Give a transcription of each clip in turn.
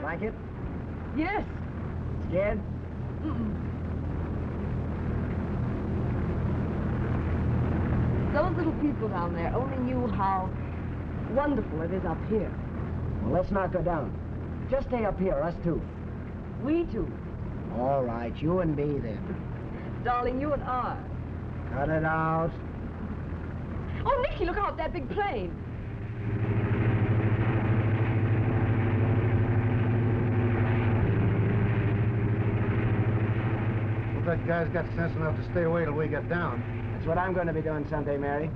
Like it? Yes. Scared? Those little people down there only knew how wonderful it is up here. Well, let's not go down. Just stay up here, us two. We two. All right, you and me then. Darling, you and I. Cut it out. Oh, Nicky, look out, that big plane. Well, that guy's got sense enough to stay away till we get down. That's what I'm going to be doing someday, Mary.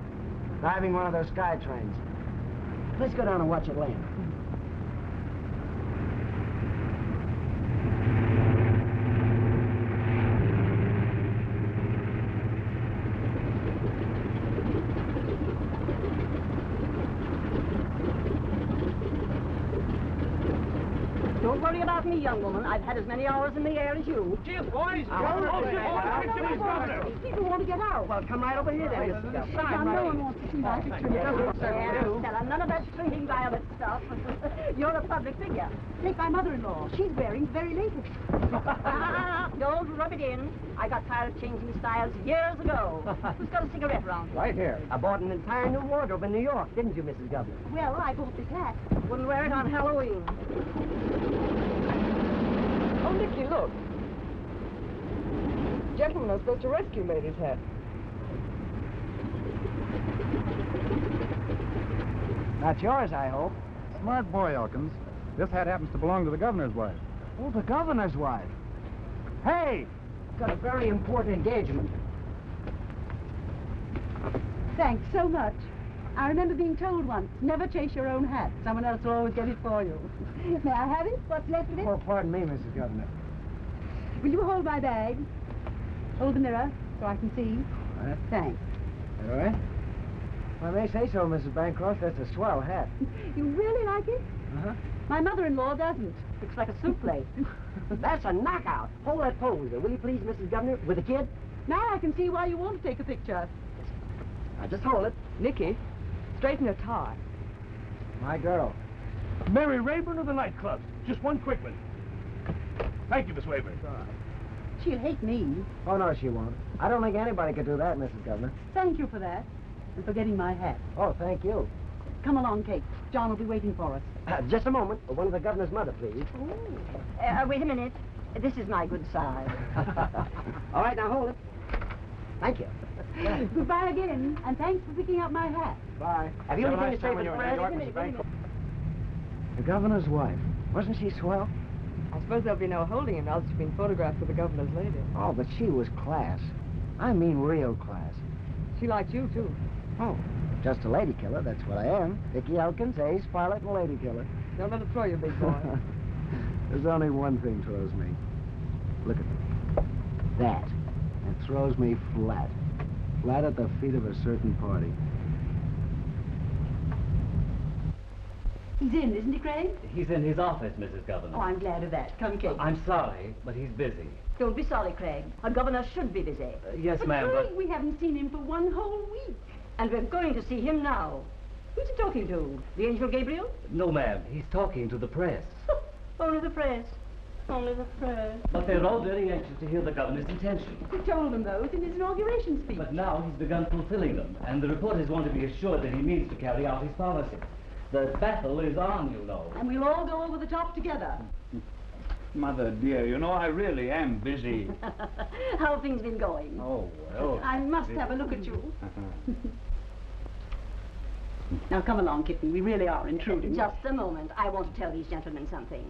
Driving one of those sky trains. Let's go down and watch it land. Don't worry about me, young woman. I've had as many hours in the air as you. Cheers, boys! People want to get out. Well, come right over here then, Mrs. Duffy. No one wants to see my picture. Stella, none of that shrinking violet stuff. You're a public figure. Take my mother-in-law. She's wearing very latest. Don't rub it in. I got tired of changing styles years ago. Who's got a cigarette around here? Right here. I bought an entire new wardrobe in New York, didn't you, Mrs. Governor? Well, I bought this hat. Wouldn't wear it on Halloween. Oh, Nicky, look. Gentleman I supposed to rescue made his hat. Not yours, I hope. Smart boy, Elkins. This hat happens to belong to the governor's wife. Oh, the governor's wife. Hey! Got a very important engagement. Thanks so much. I remember being told once, never chase your own hat. Someone else will always get it for you. May I have it? What's left of it? Oh, pardon me, Mrs. Governor. Will you hold my bag? Hold the mirror so I can see. All right. Thanks. All right. If I may say so, Mrs. Bancroft, that's a swell hat. You really like it? Uh-huh. My mother-in-law doesn't. Looks like a soup plate. That's a knockout. Hold that pose there, will you please, Mrs. Governor, with the kid? Now I can see why you want to take a picture. Now, just hold it. Nicky, straighten your tie. My girl. Mary Rayburn of the nightclub. Just one quick one. Thank you, Miss Rayburn. She'll hate me. Oh, no, she won't. I don't think anybody could do that, Mrs. Governor. Thank you for that. And for getting my hat. Oh, thank you. Come along, Kate. John will be waiting for us. Just a moment. One of the governor's mother, please. Wait a minute. This is my good side. All right, now hold it. Thank you. Goodbye again, and thanks for picking up my hat. Bye. Have you anything to say for the press? The governor's wife. Wasn't she swell? I suppose there'll be no holding him now that you've been photographed with the governor's lady. Oh, but she was class. I mean real class. She liked you, too. Oh, just a lady killer, that's what I am. Vicky Elkins, ace pilot and lady killer. Don't let it throw you, big boy. There's only one thing throws me. Look at that. It throws me flat. Flat at the feet of a certain party. He's in, isn't he, Craig? He's in his office, Mrs. Governor. Oh, I'm glad of that. Come, Kate. I'm sorry, but he's busy. Don't be sorry, Craig. A governor should be busy. Yes, But ma'am, Craig, but... we haven't seen him for one whole week. And we're going to see him now. Who's he talking to? The Angel Gabriel? No, ma'am. He's talking to the press. Only the press. Only the press. But they're all very anxious to hear the governor's intentions. He told them those in his inauguration speech. But now he's begun fulfilling them, and the reporters want to be assured that he means to carry out his policy. The battle is on, you know. And we'll all go over the top together. Mother dear, you know, I really am busy. How have things been going? Oh, well. I must have a look at you. Now, come along, Kitten. We really are intruding. Just a moment. I want to tell these gentlemen something.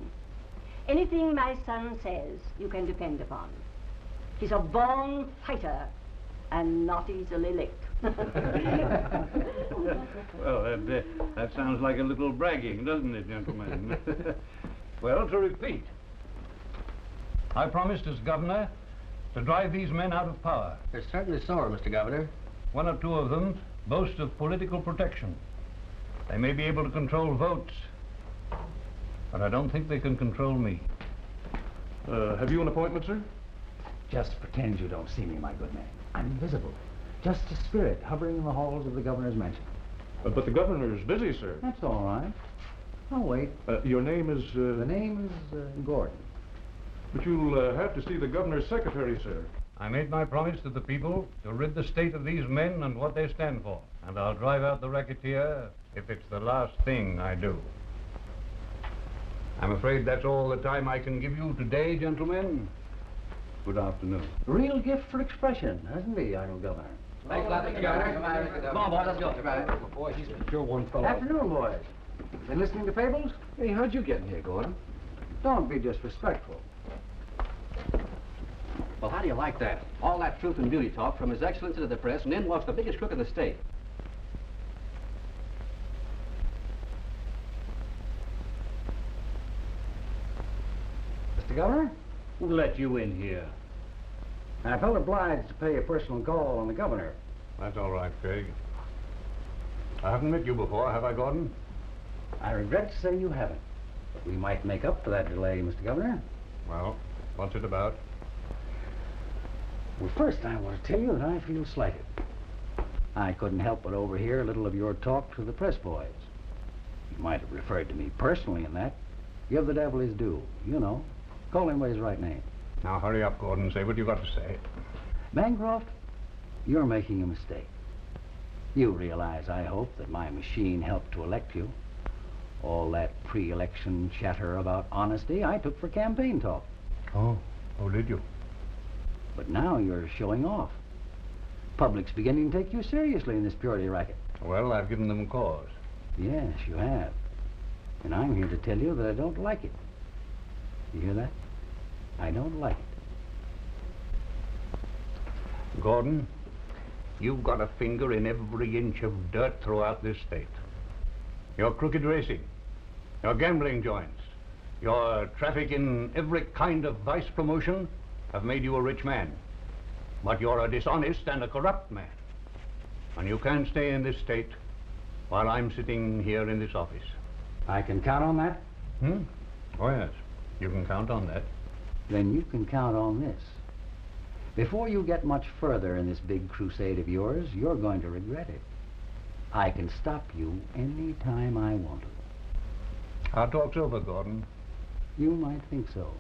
Anything my son says, you can depend upon. He's a born fighter and not easily licked. Well, that sounds like a little bragging, doesn't it, gentlemen? Well, to repeat, I promised as governor to drive these men out of power. They're certainly sore, Mr. Governor. One or two of them boast of political protection. They may be able to control votes, but I don't think they can control me. Have you an appointment, sir? Just pretend you don't see me, my good man. I'm invisible. Just a spirit hovering in the halls of the governor's mansion. But the governor is busy, sir. That's all right. I'll wait. Your name is... The name is Gordon. But you'll have to see the governor's secretary, sir. I made my promise to the people to rid the state of these men and what they stand for. And I'll drive out the racketeer if it's the last thing I do. I'm afraid that's all the time I can give you today, gentlemen. Good afternoon. Real gift for expression, hasn't he, Honorable Governor? Thanks a lot, Mr. Governor. Come on, boys, let's go. Boy, he's sure one fellow. Afternoon, boys. Been listening to fables? Hey, how'd you get in here, Gordon? Don't be disrespectful. Well, how do you like that? All that truth and beauty talk from His Excellency to the press, and then walks the biggest crook in the state. Mr. Governor? Who let you in here? I felt obliged to pay a personal call on the governor. That's all right, Craig. I haven't met you before, have I, Gordon? I regret to say you haven't. But we might make up for that delay, Mr. Governor. Well, what's it about? Well, first I want to tell you that I feel slighted. I couldn't help but overhear a little of your talk to the press boys. You might have referred to me personally in that. Give the devil his due, you know. Call him by his right name. Now, hurry up, Gordon. Say what you've got to say. Bancroft, you're making a mistake. You realize, I hope, that my machine helped to elect you. All that pre-election chatter about honesty I took for campaign talk. Oh, did you? But now you're showing off. Public's beginning to take you seriously in this purity racket. Well, I've given them cause. Yes, you have. And I'm here to tell you that I don't like it. You hear that? I don't like it. Gordon, you've got a finger in every inch of dirt throughout this state. Your crooked racing, your gambling joints, your traffic in every kind of vice promotion have made you a rich man. But you're a dishonest and a corrupt man. And you can't stay in this state while I'm sitting here in this office. I can count on that? Oh, yes. You can count on that. Then you can count on this. Before you get much further in this big crusade of yours, you're going to regret it. I can stop you any time I want to. Our talk's over, Gordon. You might think so.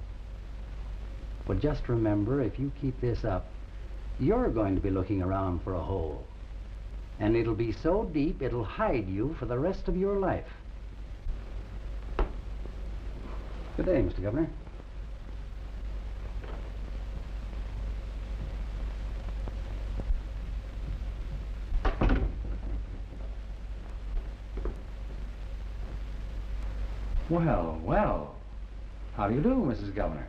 But just remember, if you keep this up, you're going to be looking around for a hole. And it'll be so deep, it'll hide you for the rest of your life. Good day, Mr. Governor. Well, well. How do you do, Mrs. Governor?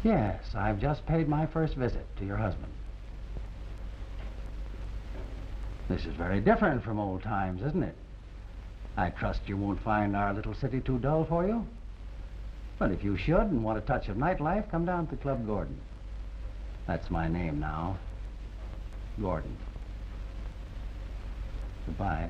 Yes, I've just paid my first visit to your husband. This is very different from old times, isn't it? I trust you won't find our little city too dull for you. But if you should and want a touch of nightlife, come down to Club Gordon. That's my name now. Gordon. Goodbye.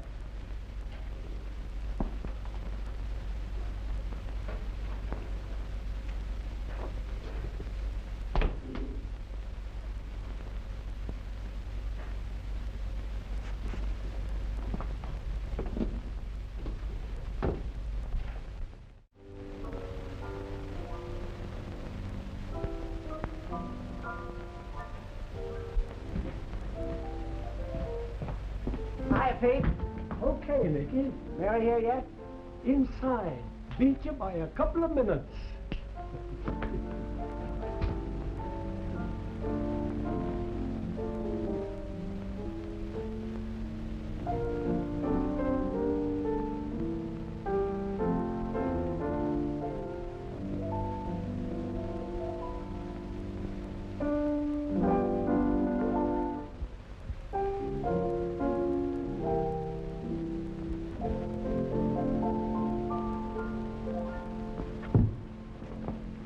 Hi, Pete. Okay, Mickey. Mary here yet? Inside. Beat you by a couple of minutes.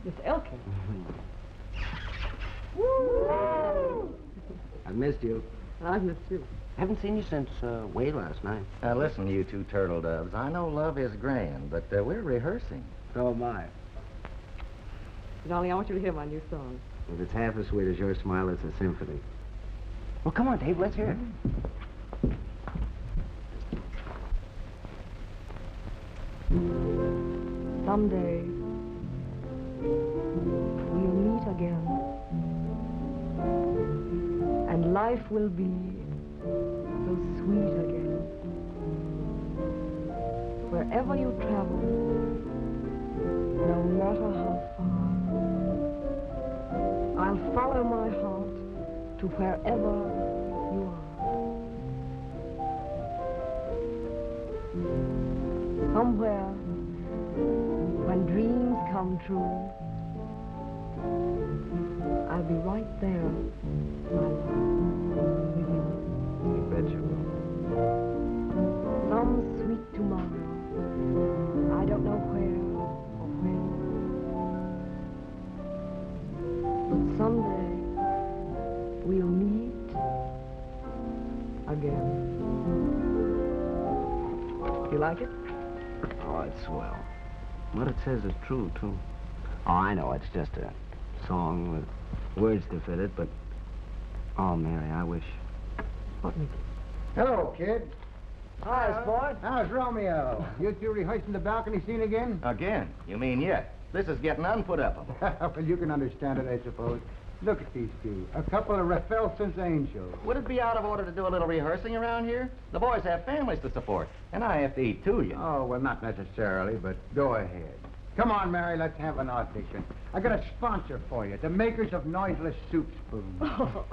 Miss Elkin. I've missed you. I've missed you. Haven't seen you since way last night. Now listen, you two turtle doves. I know love is grand, but we're rehearsing. So am I. Darling, I want you to hear my new song. If it's half as sweet as your smile, it's a symphony. Well, come on, Dave, let's hear it. Someday, we'll meet again. And life will be so sweet again. Wherever you travel, no matter how far, I'll follow my heart to wherever you are. Somewhere, when dreams come true, I'll be right there, my love, with you. You bet you will. Some sweet tomorrow, I don't know where or when, but someday we'll meet again. You like it? Oh, it's swell. What it says is true, too. Oh, I know, it's just a song with words to fit it, but... Oh, Mary, I wish... What, Mickey? Hello, kid. Hi, sport. How's Romeo? You two rehearsing the balcony scene again? Again? You mean yet? This is getting unputupable. Well, you can understand it, I suppose. Look at these two. A couple of Raffelson's angels. Would it be out of order to do a little rehearsing around here? The boys have families to support, and I have to eat too, you know. Oh, well, not necessarily, but go ahead. Come on, Mary, let's have an audition. I got a sponsor for you, the makers of noiseless soup spoons.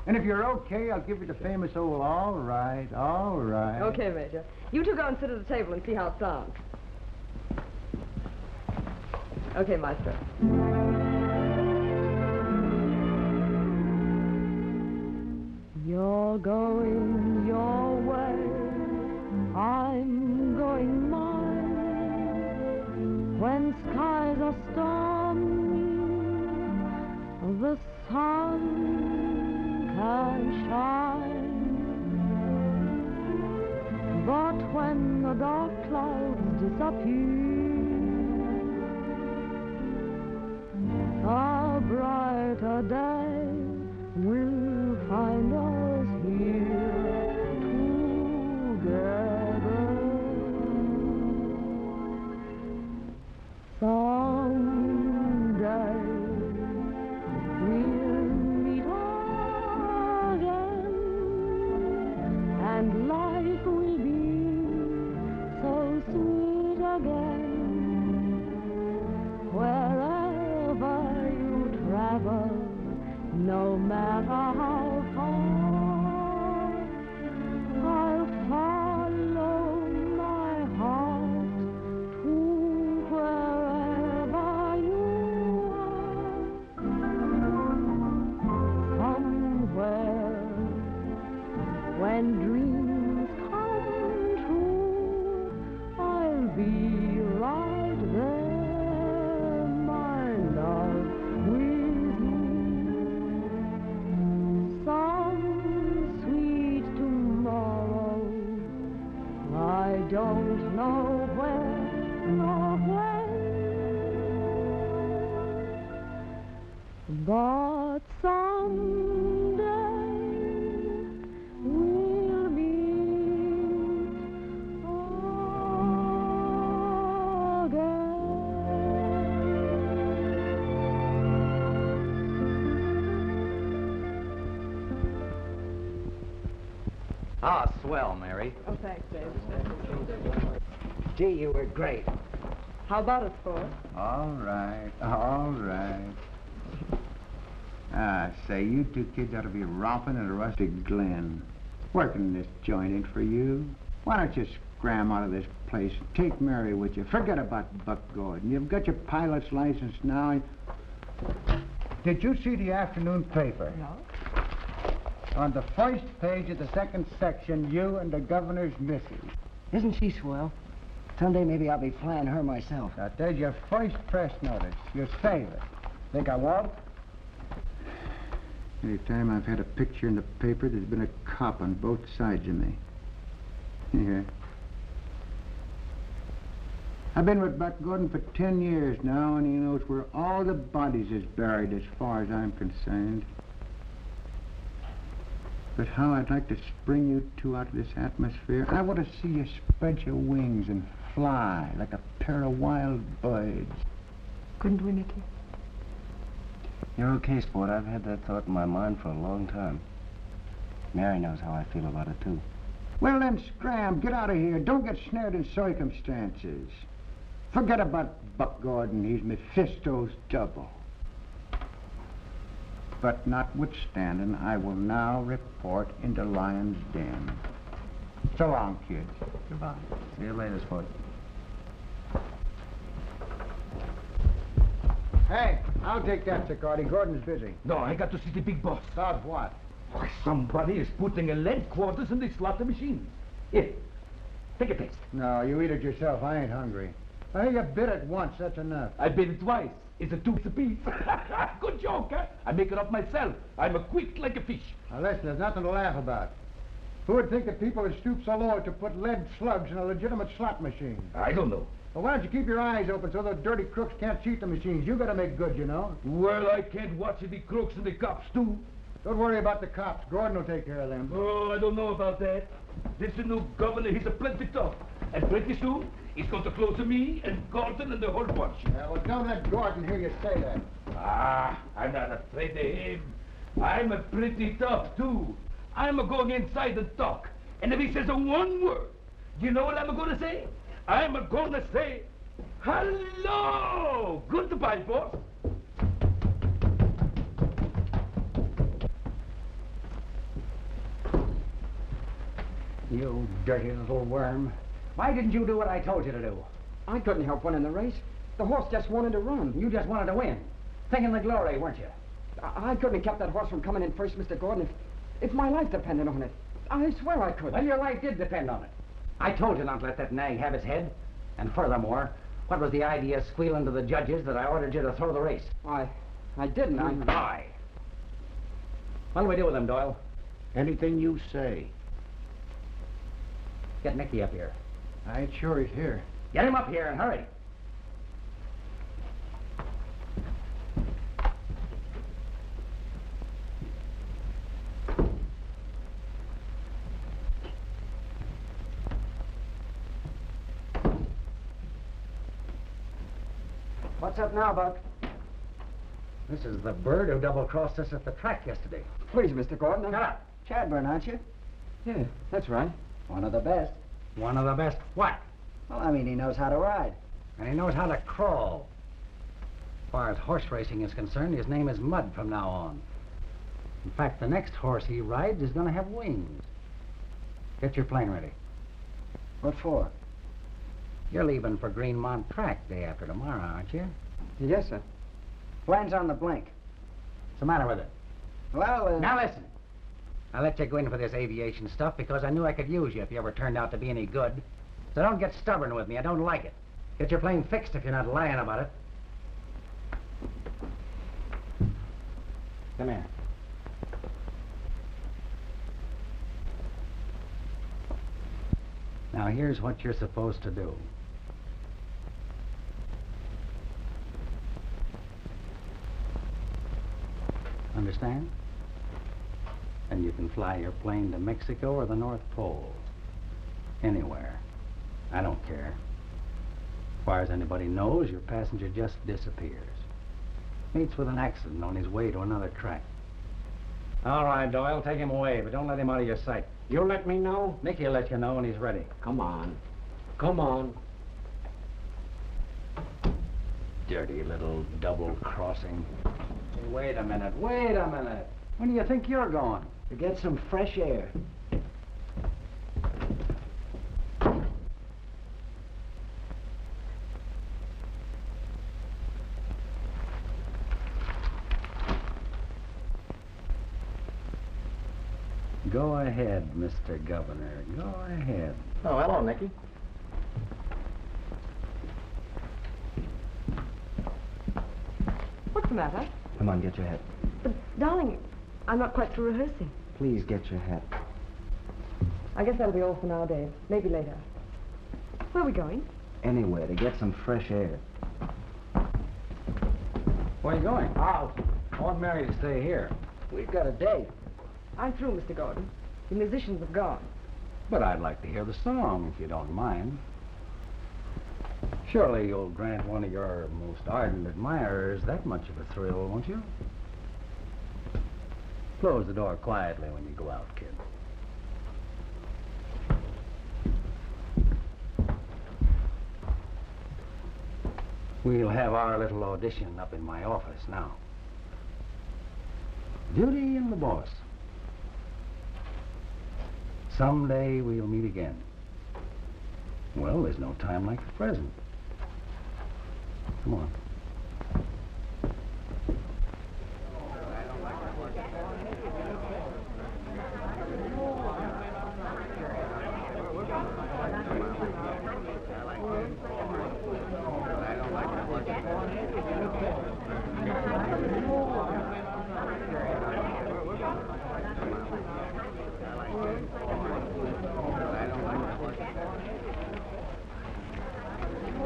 And if you're okay, I'll give you the famous old all right, all right. Okay, Major. You two go and sit at the table and see how it sounds. Okay, Maestro. You're going your way, I'm going mine. When skies are stormy, the sun can shine. But when the dark clouds disappear, a brighter day will find us here together. Someday we'll meet again, and life will be so sweet again. Wherever you travel, no matter how far, I'll follow my heart to wherever you are. Somewhere, when dreams come true, I'll be right there, my love, with you. But someday we'll meet again. Ah, swell, Mary. Oh, thanks, Dave. Gee, you were great. How about it, Sport? All right, all right. Ah, say, you two kids ought to be romping at a rustic glen. Working this joint ain't for you. Why don't you scram out of this place and take Mary with you? Forget about Buck Gordon. You've got your pilot's license now. Did you see the afternoon paper? No. On the first page of the second section, you and the governor's missus. Isn't she swell? Someday maybe I'll be flying her myself. Now, there's your first press notice. You save it. Think I won't? Any time I've had a picture in the paper, there's been a cop on both sides of me. Here. I've been with Buck Gordon for 10 years now, and he knows where all the bodies is buried as far as I'm concerned. But how I'd like to spring you two out of this atmosphere. I want to see you spread your wings and fly like a pair of wild birds. Couldn't we, Nicky? You're okay, Sport. I've had that thought in my mind for a long time. Mary knows how I feel about it, too. Well, then, scram. Get out of here. Don't get snared in circumstances. Forget about Buck Gordon. He's Mephisto's double. But notwithstanding, I will now report into Lion's Den. So long, kids. Goodbye. See you later, Sport. Hey, I'll take that, Sicardi. Gordon's busy. No, I got to see the big boss. About what? Why, somebody is putting a lead quarters in the slaughter machine. Here, take a taste. No, you eat it yourself. I ain't hungry. I think you bit it once. That's enough. I bit it twice. It's a tooth apiece. Good joke, huh? I make it up myself. I'm a quick like a fish. Now, listen, there's nothing to laugh about. Who would think that people would stoop so low as to put lead slugs in a legitimate slot machine? I don't know. Well, why don't you keep your eyes open so the dirty crooks can't cheat the machines? You gotta make good, you know. Well, I can't watch the crooks and the cops, too. Don't worry about the cops. Gordon will take care of them. Oh, I don't know about that. This new governor, he's a plenty tough. And pretty soon, he's going to close to me and Gordon and the whole bunch. Yeah, well, don't let Gordon hear you say that. Ah, I'm not afraid of him. I'm a pretty tough, too. I'm going inside and talk. And if he says one word, you know what I'm going to say? I'm going to say, hello! Goodbye, boss. You dirty little worm. Why didn't you do what I told you to do? I couldn't help winning the race. The horse just wanted to run. You just wanted to win. Thinking the glory, weren't you? I couldn't have kept that horse from coming in first, Mr. Gordon, if my life depended on it. I swear I could. Well, your life did depend on it. I told you not to let that nag have his head. And furthermore, what was the idea squealing to the judges that I ordered you to throw the race? I didn't. You lie. What do we do with him, Doyle? Anything you say. Get Nicky up here. I ain't sure he's here. Get him up here and hurry. What's up now, Buck? This is the bird who double-crossed us at the track yesterday. Please, Mr. Gordon. Shut up. Chadburn, aren't you? Yeah, that's right. One of the best. One of the best what? Well, I mean, he knows how to ride. And he knows how to crawl. As far as horse racing is concerned, his name is Mud from now on. In fact, the next horse he rides is going to have wings. Get your plane ready. What for? You're leaving for Greenmont Track day after tomorrow, aren't you? Yes, sir. Plane's on the blink. What's the matter with it? Well, Now listen. I let you go in for this aviation stuff because I knew I could use you if you ever turned out to be any good. So don't get stubborn with me. I don't like it. Get your plane fixed if you're not lying about it. Come here. Now here's what you're supposed to do. understand? And you can fly your plane to Mexico or the North Pole. Anywhere. I don't care. As far as anybody knows, your passenger just disappears. Meets with an accident on his way to another track. All right, Doyle, take him away, but don't let him out of your sight. You'll let me know? Mickey will let you know when he's ready. Come on. Come on. Dirty little double-crossing. Hey, wait a minute. When do you think you're going? To get some fresh air. Go ahead, Mr. Governor. Go ahead. Oh, hello, Nicky. What's the matter? Come on, get your hat. But, darling, I'm not quite through rehearsing. Please get your hat. I guess that'll be all for now, Dave. Maybe later. Where are we going? Anywhere to get some fresh air. Where are you going? Out. I want Mary to stay here. We've got a date. I'm through, Mr. Gordon. The musicians have gone. But I'd like to hear the song, if you don't mind. Surely you'll grant one of your most ardent admirers that much of a thrill, won't you? Close the door quietly when you go out, kid. We'll have our little audition up in my office now. Beauty and the Boss. Someday we'll meet again. Well, there's no time like the present. Come on.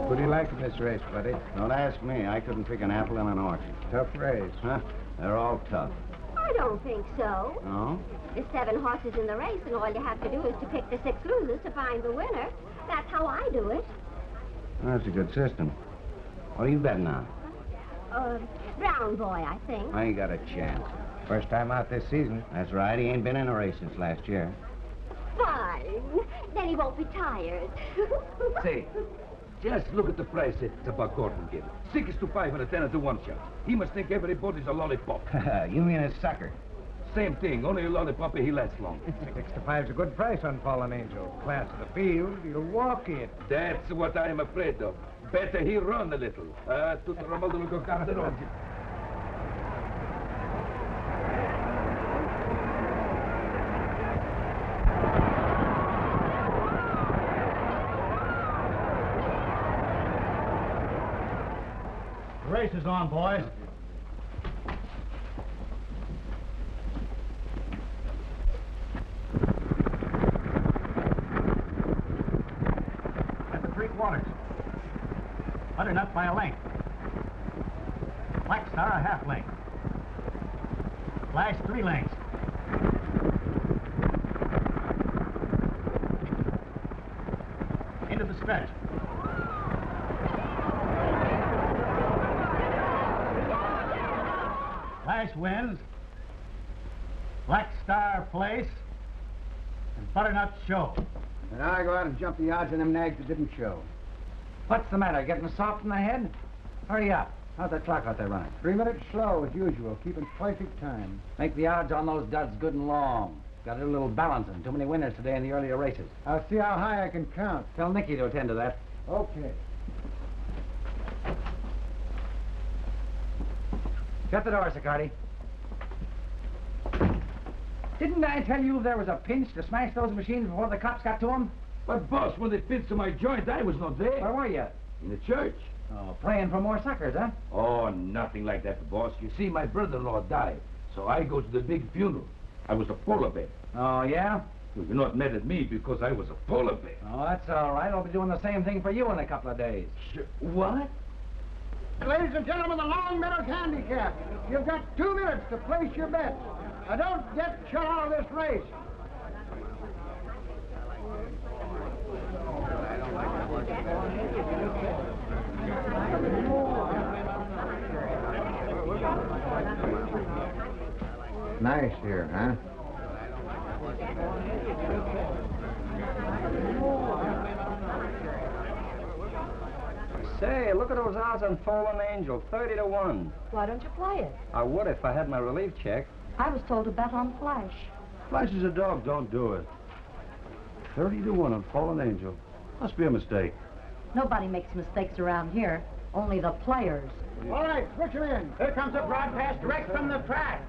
What do you like of this race, buddy? Don't ask me. I couldn't pick an apple in an orchard. Tough race. Huh? They're all tough. I don't think so. No? There's 7 horses in the race, and all you have to do is to pick the 6 losers to find the winner. That's how I do it. That's a good system. What are you betting on? Brown boy, I think. I ain't got a chance. First time out this season. That's right. He ain't been in a race since last year. Fine. Then he won't be tired. Say, just look at the price that Buck Gordon gave. 6 to 5 and a 10 to 1 shot. He must think everybody's a lollipop. You mean a sucker? Same thing, only a lollipop he lasts long. 6 to 5's a good price on Fallen Angel. Class of the field, you'll walk it. That's what I'm afraid of. Better he run a little. Tutto Romaldo lo guarderò. The race is on, boys. At the 3/4. Butternut by a length. Black Star a half length. Flash 3 lengths. Into the stretch. Flash wins. Black Star place. And Butternut show. And I go out and jump the odds on them nags that didn't show. What's the matter? Getting soft in the head? Hurry up. How's that clock out there running? 3 minutes slow, as usual, keeping perfect time. Make the odds on those duds good and long. Got to do a little balancing. Too many winners today in the earlier races. I'll see how high I can count. Tell Nicky to attend to that. Okay. Shut the door, Sicardi. Didn't I tell you there was a pinch to smash those machines before the cops got to them? But, boss, when they fit to my joint, I was not there. Where were you? In the church. Oh, praying for more suckers, huh? Oh, nothing like that, boss. You see, my brother-in-law died, so I go to the big funeral. I was a polar bear. Oh, yeah? Well, you're not mad at me because I was a polar bear. Oh, that's all right. I'll be doing the same thing for you in a couple of days. What? Ladies and gentlemen, the Long Meadows Handicap. You've got 2 minutes to place your bets. Now, don't get shut out of this race. Nice here, huh? Say, look at those odds on Fallen Angel, 30 to 1. Why don't you play it? I would if I had my relief check. I was told to bet on Flash. Flash is a dog, don't do it. 30 to 1 on Fallen Angel. Must be a mistake. Nobody makes mistakes around here. Only the players. All right, switch him in. Here comes a broadcast direct from the track.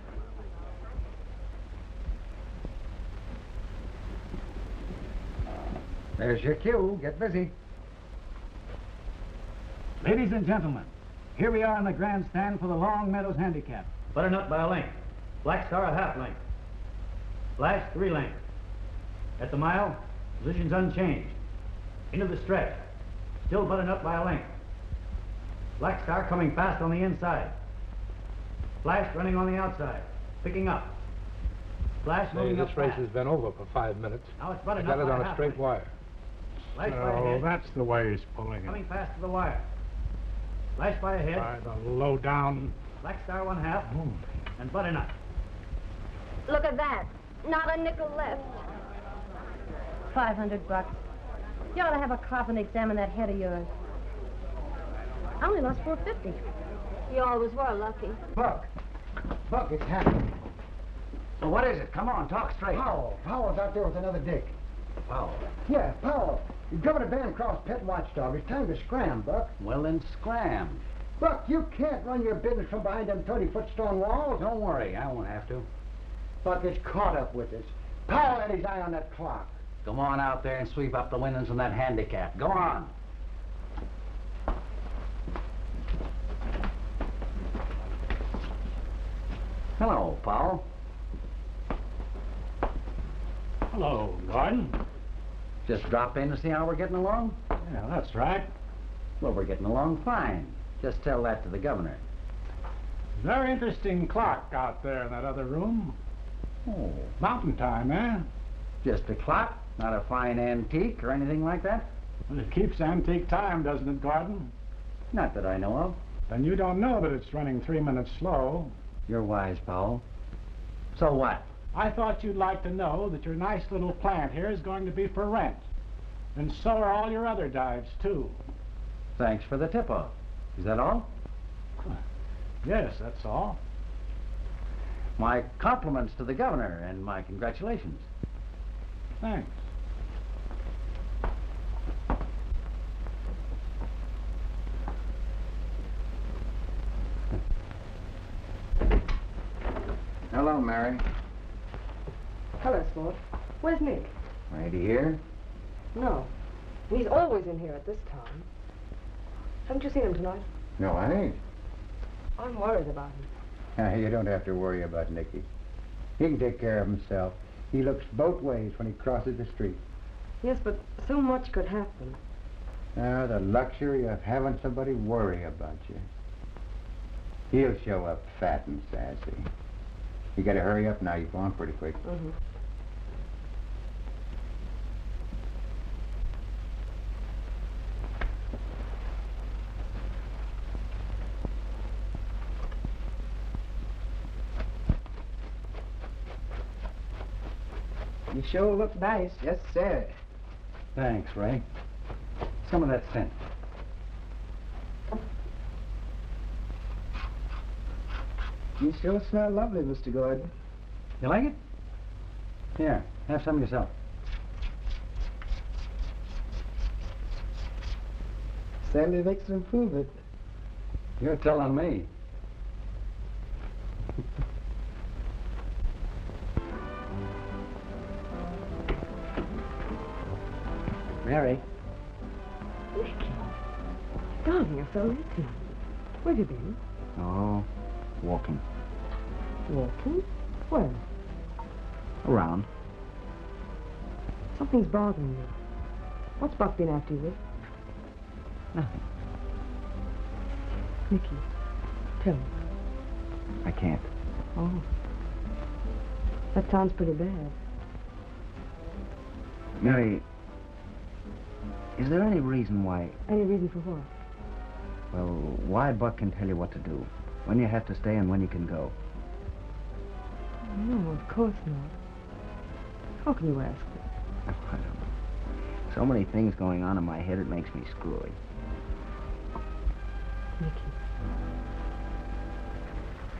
There's your cue. Get busy. Ladies and gentlemen, here we are in the grandstand for the Long Meadows Handicap. Butternut by a length. Black Star a half length. Flash 3 lengths. At the mile, positions unchanged. Into the stretch. Still Butternut by a length. Black Star coming fast on the inside. Flash running on the outside. Picking up. Flash moving up This race fast. has been over for 5 minutes. Now it's I Butternut got it by on half a straight length. wire. Flash by Oh, ahead. that's the way he's pulling it. Coming fast to the wire. Flash by ahead. By the low down. Black Star 1/2. And Butternut. Look at that. Not a nickel left. $500. You ought to have a coffin examine that head of yours. I only lost $450. You always were lucky. Buck. Buck, it's happening. Well, what is it? Come on, talk straight. Powell. Powell's out there with another dick. Powell. Yeah, Powell. Governor Bancroft's pet watchdog. It's time to scram, Buck. Well, then scram. Buck, you can't run your business from behind them 30-foot stone walls. Don't worry, I won't have to. Buck is caught up with us. Powell had his eye on that clock. Come on out there and sweep up the winnings in that handicap. Go on. Hello, Powell. Hello, Gordon. Just drop in to see how we're getting along? Yeah, that's right. Well, we're getting along fine. Just tell that to the governor. Very interesting clock out there in that other room. Oh. Mountain time, eh? Just a clock? Not a fine antique or anything like that? Well, it keeps antique time, doesn't it, Gordon? Not that I know of. Then you don't know that it's running 3 minutes slow. You're wise, Powell. So what? I thought you'd like to know that your nice little plant here is going to be for rent. And so are all your other dives, too. Thanks for the tip-off. Is that all? Yes, that's all. My compliments to the governor and my congratulations. Thanks. Hello, Mary. Hello, Sport. Where's Nick? Right here? No. He's always in here at this time. Haven't you seen him tonight? No, I ain't. I'm worried about him. You don't have to worry about Nicky. He can take care of himself. He looks both ways when he crosses the street. Yes, but so much could happen. The luxury of having somebody worry about you. He'll show up fat and sassy. You gotta hurry up now. You're going pretty quick. Mm-hmm. You sure look nice. Yes, sir. Thanks, Ray. Some of that scent. You sure smell lovely, Mr. Gordon. You like it? Here, have some yourself. Sandy makes an improvement. You're telling me. Mary. Nicky. Darling, you're so late tonight. Where have you been? Oh, walking. Walking? Where? Around. Something's bothering you. What's Buck been after you with? Nothing. Nicky, tell me. I can't. Oh. That sounds pretty bad. Mary, is there any reason why... Any reason for what? Well, why Buck can tell you what to do, when you have to stay and when you can go? No, of course not. How can you ask me? I don't know. So many things going on in my head, it makes me screwy. Nicky,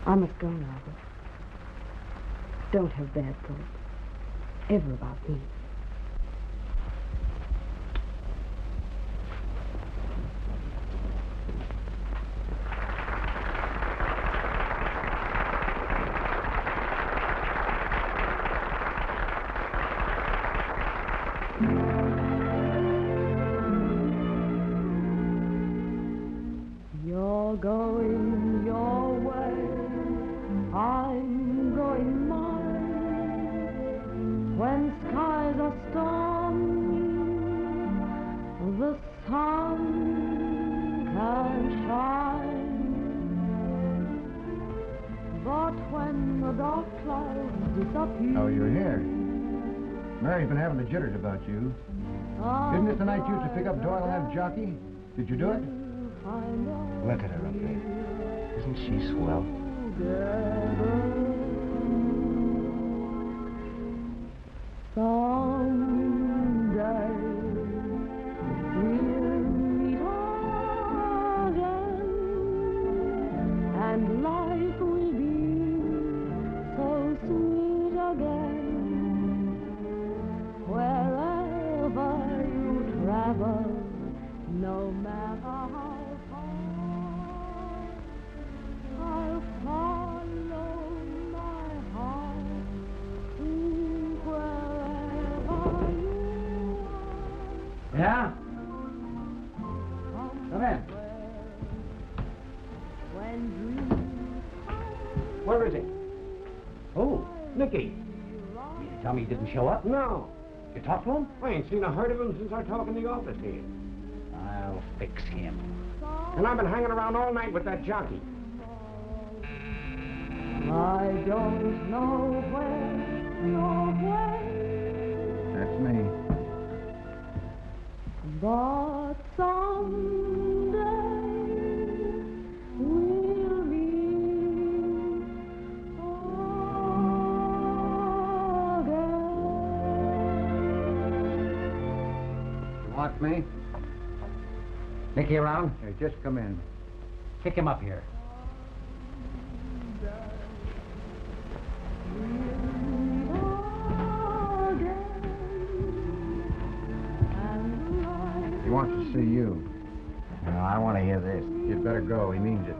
I must go now, but don't have bad thoughts. Ever about me. You're going your way, I'm going mine. When skies are stormy, the sun can shine. But when the dark clouds disappear... Oh, you're here. Mary's been having the jitters about you. Isn't this the night you used to pick up Doyle and that jockey? Did you do it? Look at her up there. Isn't she swell? Someday we'll meet again, and life will be so sweet again. Wherever you travel, no matter how I'll follow my heart to wherever you are. Yeah? Come in. When dreams Where is he? Oh, Nicky. you tell me he didn't show up? No. You talked to him? I ain't seen a heard of him since our talk in the office here. I'll fix him. And I've been hanging around all night with that jockey. I don't know where you're going, That's me. but someday we'll meet again. You want me? Nicky around? Here, just come in. Kick him up here. He wants to see you. No, I want to hear this. You'd better go. He means it.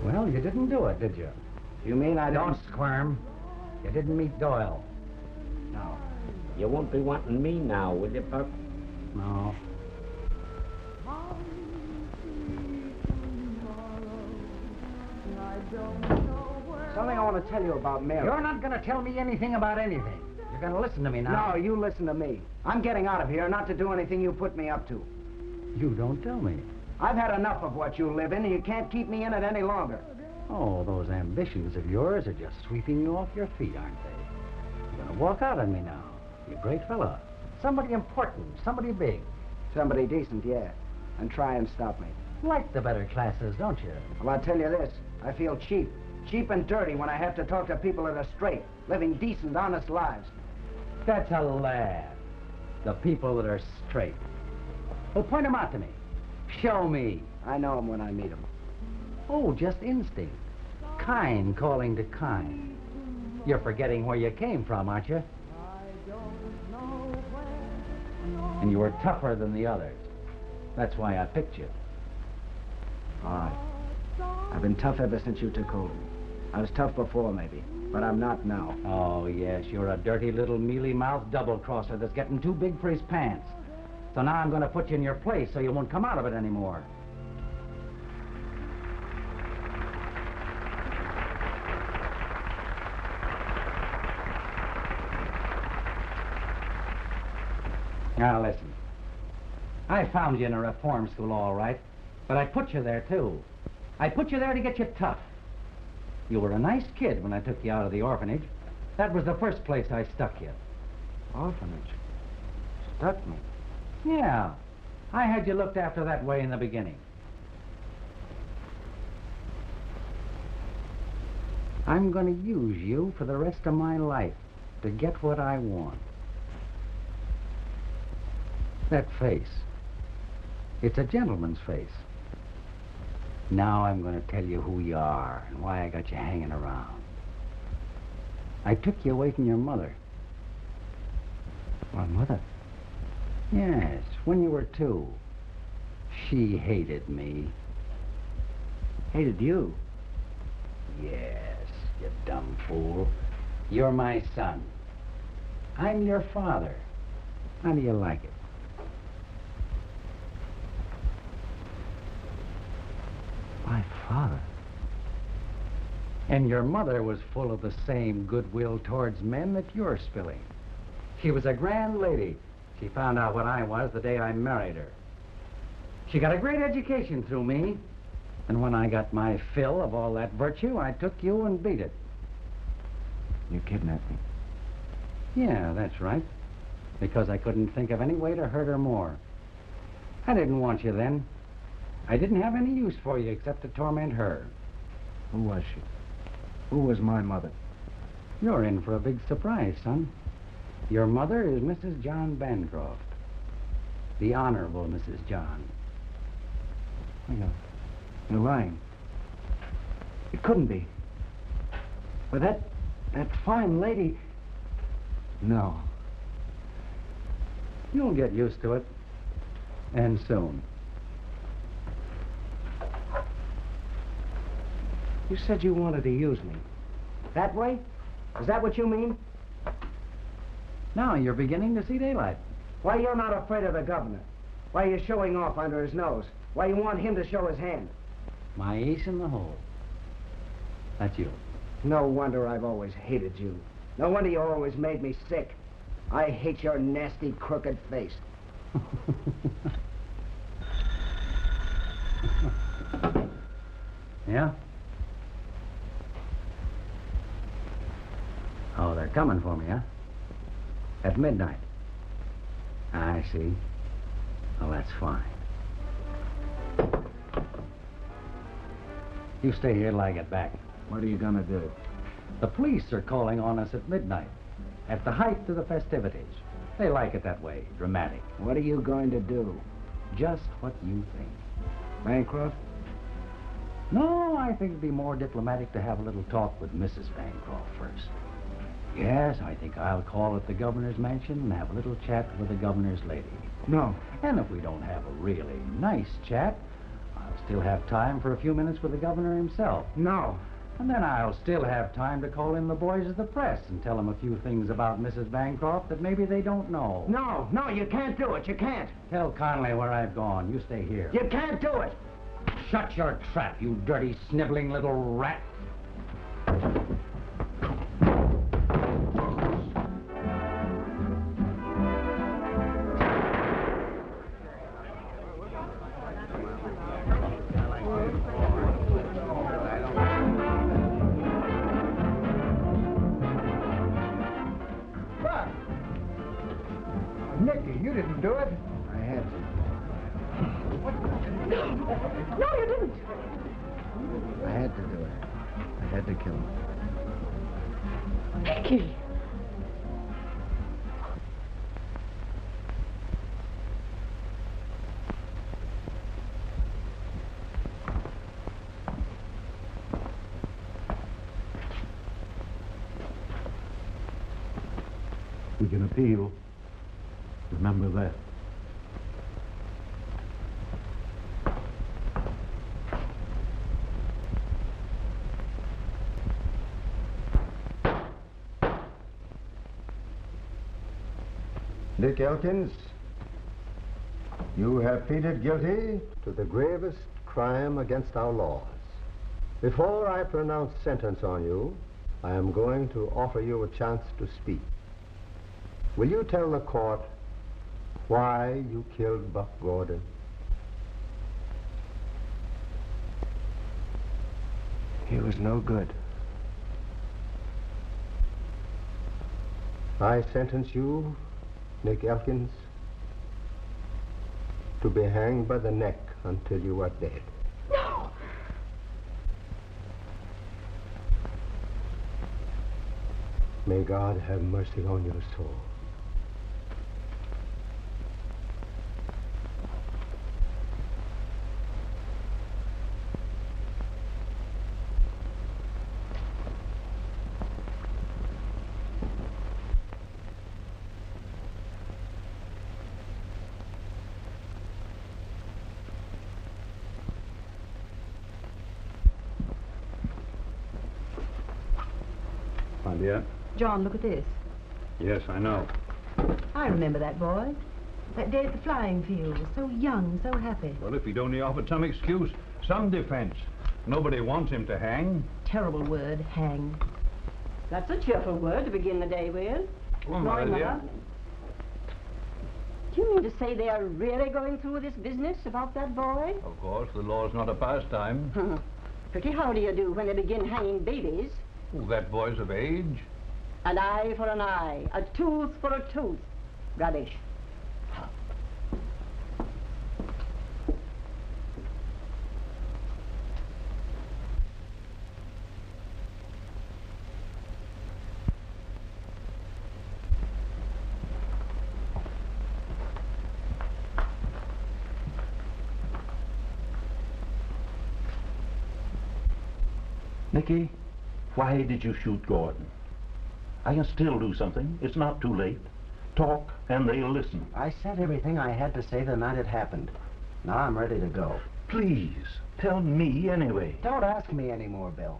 Well, you didn't do it, did you? You mean I Don't squirm. You didn't meet Doyle. No. You won't be wanting me now, will you, Buck? No. Something I want to tell you about Mary. You're not going to tell me anything about anything. You're going to listen to me now. No, you listen to me. I'm getting out of here, not to do anything you put me up to. You don't tell me. I've had enough of what you live in, and you can't keep me in it any longer. Oh, those ambitions of yours are just sweeping you off your feet, aren't they? You're going to walk out on me now. You're a great fella. Somebody important, somebody big. Somebody decent, yeah. And try and stop me. Like the better classes, don't you? Well, I'll tell you this. I feel cheap. Cheap and dirty when I have to talk to people that are straight, living decent, honest lives. That's a lad. The people that are straight. Well, point them out to me. Show me. I know them when I meet them. Oh, just instinct. Kind calling to kind. You're forgetting where you came from, aren't you? And you were tougher than the others. That's why I picked you. All right. I've been tough ever since you took hold of me. I was tough before, maybe, but I'm not now. Oh, yes, you're a dirty little mealy-mouthed double-crosser that's getting too big for his pants. So now I'm going to put you in your place so you won't come out of it anymore. Now, listen. I found you in a reform school, all right, but I put you there, too. I put you there to get you tough. You were a nice kid when I took you out of the orphanage. That was the first place I stuck you. Orphanage? Stuck me? Yeah. I had you looked after that way in the beginning. I'm going to use you for the rest of my life to get what I want. That face. It's a gentleman's face. Now I'm going to tell you who you are and why I got you hanging around. I took you away from your mother. My mother? Yes, when you were 2. She hated me. Hated you? Yes, you dumb fool. You're my son. I'm your father. How do you like it? My father? And your mother was full of the same goodwill towards men that you're spilling. She was a grand lady. She found out what I was the day I married her. She got a great education through me. And when I got my fill of all that virtue, I took you and beat it. You kidnapped me? Yeah, that's right. Because I couldn't think of any way to hurt her more. I didn't want you then. I didn't have any use for you except to torment her. Who was she? Who was my mother? You're in for a big surprise, son. Your mother is Mrs. John Bancroft. The Honorable Mrs. John. You're lying. It couldn't be. But that fine lady... No. You'll get used to it. And soon. You said you wanted to use me. That way? Is that what you mean? Now you're beginning to see daylight. Why you're not afraid of the governor? Why you're showing off under his nose? Why you want him to show his hand? My ace in the hole. That's you. No wonder I've always hated you. No wonder you always made me sick. I hate your nasty, crooked face. Yeah? Oh, they're coming for me, huh? At midnight. I see. Well, that's fine. You stay here till I get back. What are you gonna do? The police are calling on us at midnight, at the height of the festivities. They like it that way, dramatic. What are you going to do? Just what you think. Bancroft? No, I think it'd be more diplomatic to have a little talk with Mrs. Bancroft first. Yes, I think I'll call at the governor's mansion and have a little chat with the governor's lady. No. And if we don't have a really nice chat, I'll still have time for a few minutes with the governor himself. No. And then I'll still have time to call in the boys of the press and tell them a few things about Mrs. Bancroft that maybe they don't know. No, you can't do it. You can't. Tell Conley where I've gone. You stay here. You can't do it. Shut your trap, you dirty, sniveling little rat. Nicky, you didn't do it. I had to. No, you didn't. I had to do it. I had to kill him. Nicky. We can appeal. Remember that. Dick Elkins, you have pleaded guilty to the gravest crime against our laws. Before I pronounce sentence on you, I am going to offer you a chance to speak. Will you tell the court why you killed Buck Gordon? He was no good. I sentence you, Nick Elkins, to be hanged by the neck until you are dead. No! May God have mercy on your soul. My dear? John, look at this. Yes, I know. I remember that boy. That day at the flying field. So young, so happy. Well, if he'd only offered some excuse, some defense. Nobody wants him to hang. Terrible word, hang. That's a cheerful word to begin the day with. Oh, my Morning, dear. Mother. Do you mean to say they are really going through this business about that boy? Of course, the law's not a pastime. Pretty how do you do when they begin hanging babies? Oh, that boy's of age. An eye for an eye, a tooth for a tooth. Rubbish. Nicky, why did you shoot Gordon? I can still do something. It's not too late. Talk, and they'll listen. I said everything I had to say the night it happened. Now I'm ready to go. Please, tell me anyway. Don't ask me anymore, Bill.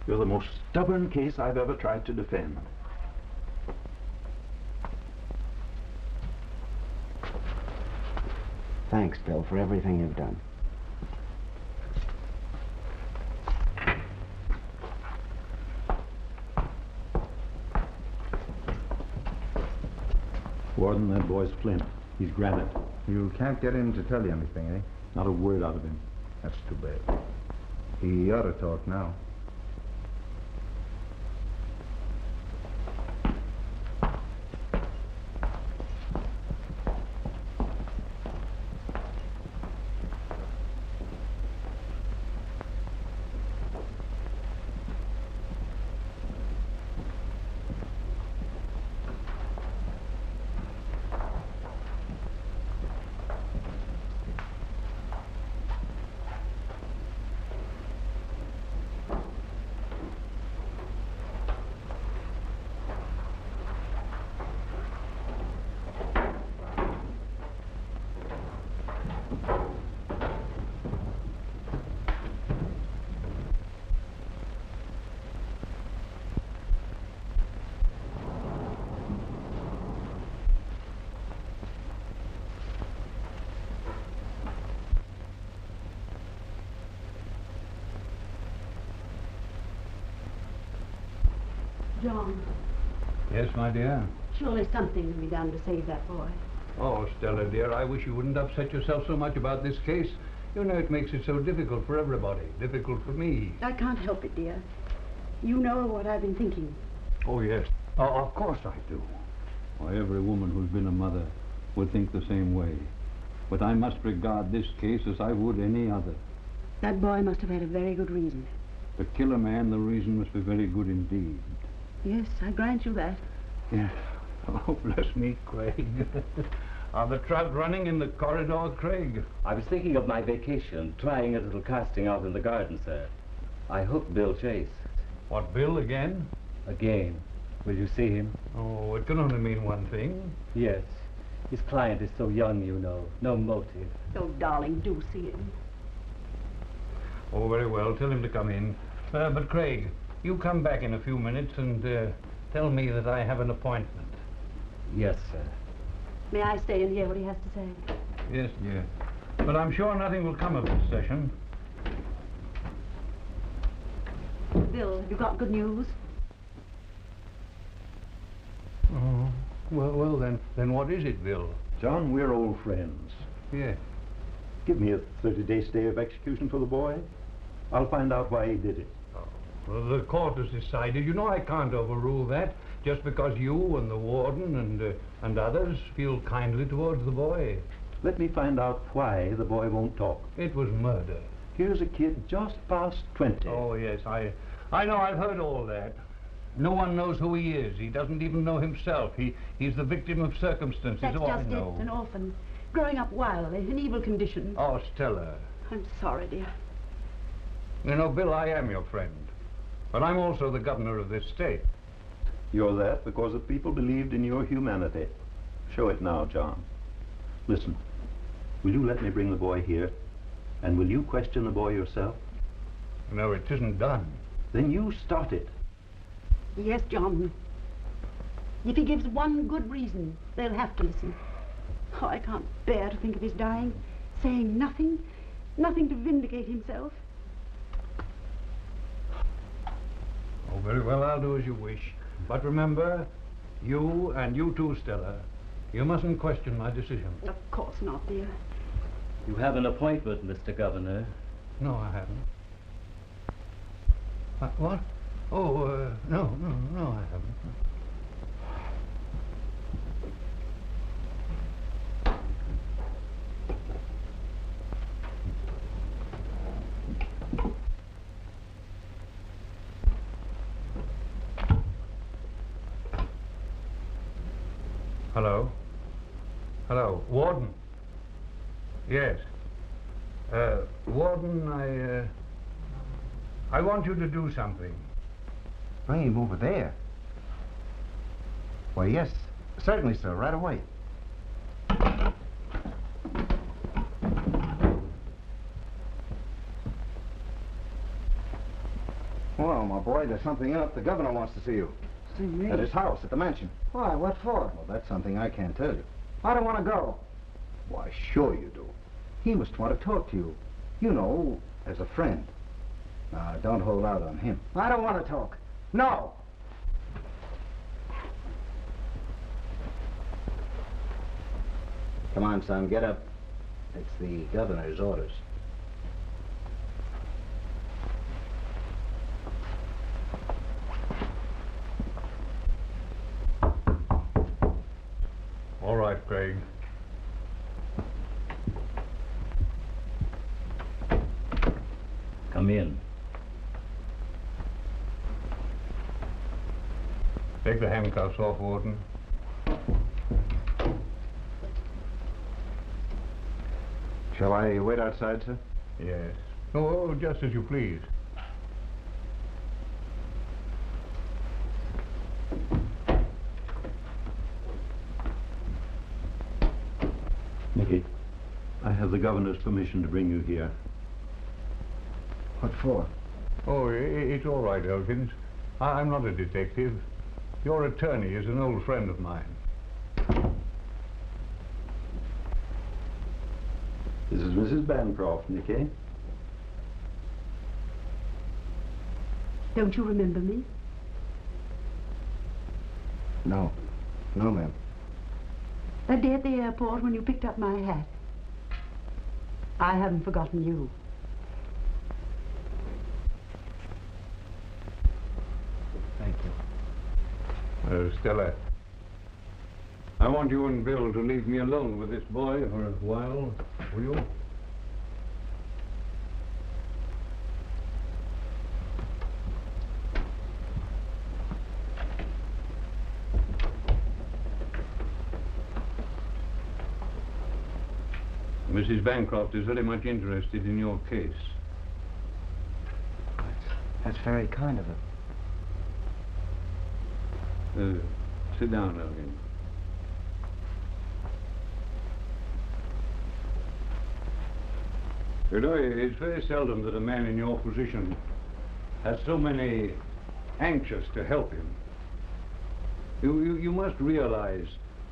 You're the most stubborn case I've ever tried to defend. Thanks, Bill, for everything you've done. Warden, that boy's flint. He's granite. You can't get him to tell you anything, eh? Not a word out of him. That's too bad. He ought to talk now. John, Yes, my dear? surely something can be done to save that boy. Oh, Stella, dear, I wish you wouldn't upset yourself so much about this case. You know, it makes it so difficult for everybody. Difficult for me. I can't help it, dear. You know what I've been thinking. Oh, yes. Oh, of course I do. Why, every woman who's been a mother would think the same way. But I must regard this case as I would any other. That boy must have had a very good reason. To kill a man, the reason must be very good indeed. Yes, I grant you that. Yes. Oh, bless me, Craig. Are the trout running in the corridor, Craig? I was thinking of my vacation, trying a little casting out in the garden, sir. I hooked Bill Chase. What, Bill again? Again. Will you see him? Oh, it can only mean one thing. Yes. His client is so young, you know. No motive. Oh, darling, do see him. Oh, very well. Tell him to come in. But, Craig, you come back in a few minutes and tell me that I have an appointment. Yes, sir. May I stay and hear what he has to say? Yes, dear. But I'm sure nothing will come of this session. Bill, have you got good news? Oh, well, then what is it, Bill? John, we're old friends. Yes. Give me a 30-day stay of execution for the boy. I'll find out why he did it. Well, the court has decided. You know I can't overrule that just because you and the warden and others feel kindly towards the boy. Let me find out why the boy won't talk. It was murder. Here's a kid just past 20. Oh, yes, I know. I've heard all that. No one knows who he is. He doesn't even know himself. He's the victim of circumstances. That's oh, just I know. it, an orphan. Growing up wildly, in evil conditions. Oh, Stella. I'm sorry, dear. You know, Bill, I am your friend. But I'm also the governor of this state. You're that because the people believed in your humanity. Show it now, John. Listen, will you let me bring the boy here? And will you question the boy yourself? No, it isn't done. Then you start it. Yes, John. If he gives one good reason, they'll have to listen. Oh, I can't bear to think of his dying, saying nothing to vindicate himself. Oh, very well, I'll do as you wish. But remember, you and you too, Stella, you mustn't question my decision. Of course not, dear. You have an appointment, Mr. Governor. No, I haven't. What? Oh, no, I haven't. Hello? Hello, Warden? Yes. Warden, I want you to do something. Bring him over there. Why, yes, certainly, sir, right away. Well, my boy, there's something up. The governor wants to see you. See me? At his house, at the mansion. Why? What for? Well, that's something I can't tell you. I don't want to go. Why, sure you do. He must want to talk to you. You know, as a friend. Now, don't hold out on him. I don't want to talk. No. Come on, son, get up. It's the governor's orders. All right, Craig. Come in. Take the handcuffs off, Warden. Shall I wait outside, sir? Yes. Oh, just as you please. Mickey, I have the governor's permission to bring you here. What for? Oh, it's all right, Elkins. I'm not a detective. Your attorney is an old friend of mine. This is Mrs. Bancroft, Nicky. Don't you remember me? No. No, ma'am. That day at the airport when you picked up my hat. I haven't forgotten you. Thank you. Stella, I want you and Bill to leave me alone with this boy for a while, will you? Mrs. Bancroft is very much interested in your case. That's very kind of her. Sit down, Elgin. You know, it's very seldom that a man in your position has so many anxious to help him. You must realize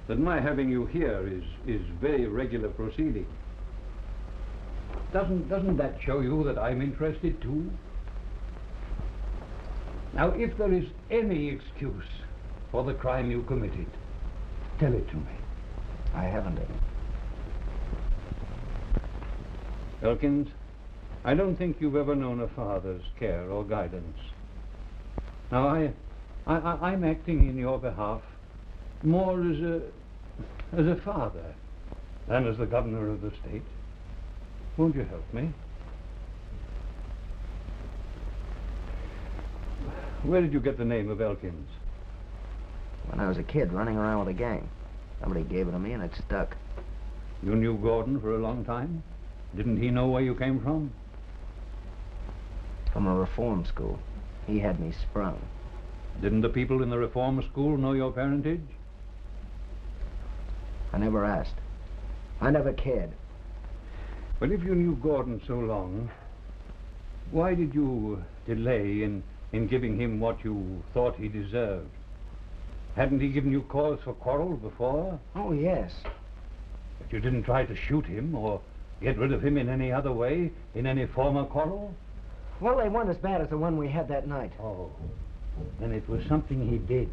that my having you here is very regular proceeding. Doesn't that show you that I'm interested too? Now, if there is any excuse for the crime you committed, tell it to me. I haven't any. Elkins, I don't think you've ever known a father's care or guidance. Now, I'm acting in your behalf more as a father than as the governor of the state. Won't you help me? Where did you get the name of Elkins? When I was a kid running around with a gang. Somebody gave it to me and it stuck. You knew Gordon for a long time? Didn't he know where you came from? From a reform school. He had me sprung. Didn't the people in the reform school know your parentage? I never asked. I never cared. Well, if you knew Gordon so long, why did you delay in giving him what you thought he deserved? Hadn't he given you cause for quarrel before? Oh, yes. But you didn't try to shoot him or get rid of him in any other way, in any former quarrel? Well, they weren't as bad as the one we had that night. Oh, then it was something he did,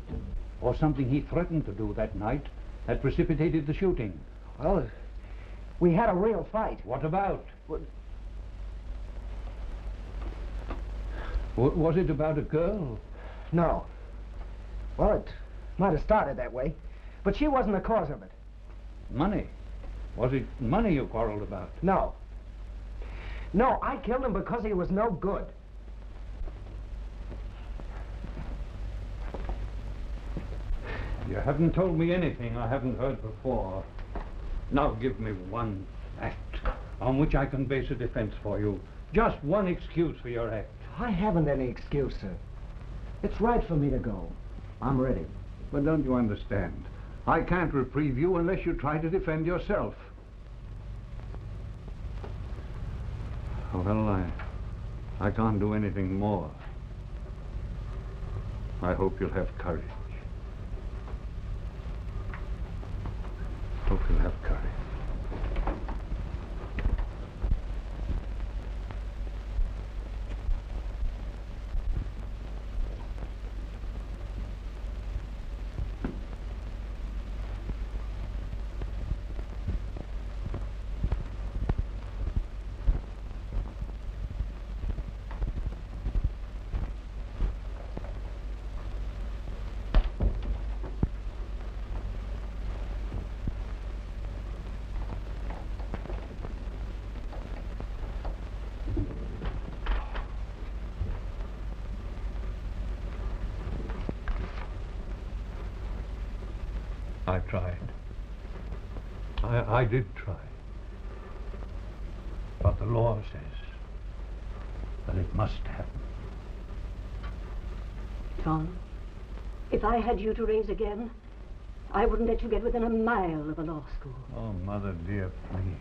or something he threatened to do that night that precipitated the shooting. Well, we had a real fight. What about? Was it about a girl? No. Well, it might have started that way, but she wasn't the cause of it. Money? Was it money you quarreled about? No. No, I killed him because he was no good. You haven't told me anything I haven't heard before. Now give me one fact on which I can base a defense for you. Just one excuse for your act. I haven't any excuse, sir. It's right for me to go. I'm ready. But don't you understand? I can't reprieve you unless you try to defend yourself. Well, I can't do anything more. I hope you'll have courage. Hope you'll have courage. I tried. I did try. But the law says that it must happen. John, if I had you to raise again, I wouldn't let you get within a mile of a law school. Oh, Mother dear, please.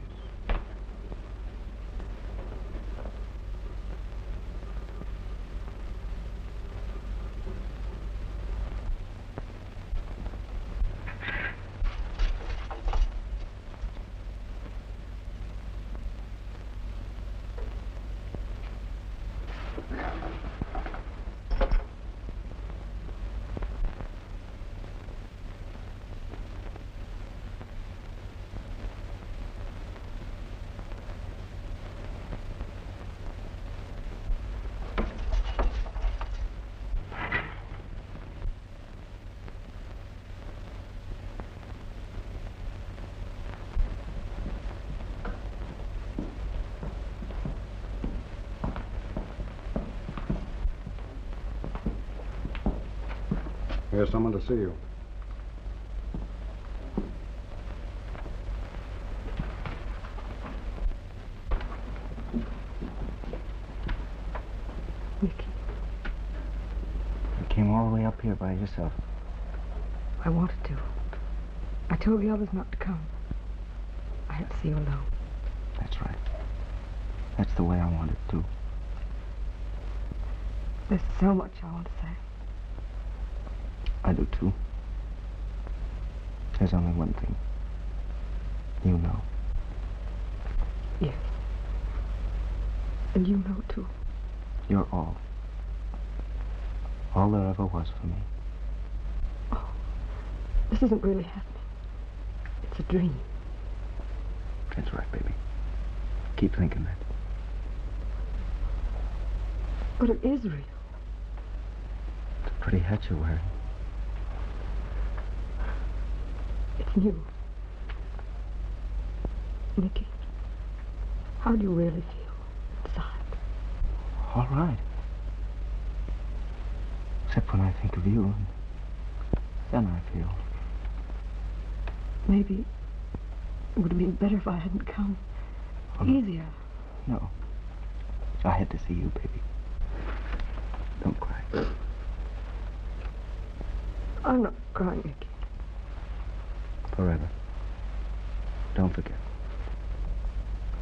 There's someone to see you. You came all the way up here by yourself. I wanted to. I told the others not to come. I had to see you alone. That's right. That's the way I want it, too. There's so much I want to say. I do, too. There's only one thing. You know. Yes. And you know, too. You're all. All there ever was for me. Oh, this isn't really happening. It's a dream. That's right, baby. Keep thinking that. But it is real. It's a pretty hat you're wearing. It's new. Nicky, how do you really feel inside? All right. Except when I think of you, and then I feel. Maybe it would have been better if I hadn't come. Easier. No. I had to see you, baby. Don't cry. I'm not crying, Nicky. Forever. Don't forget.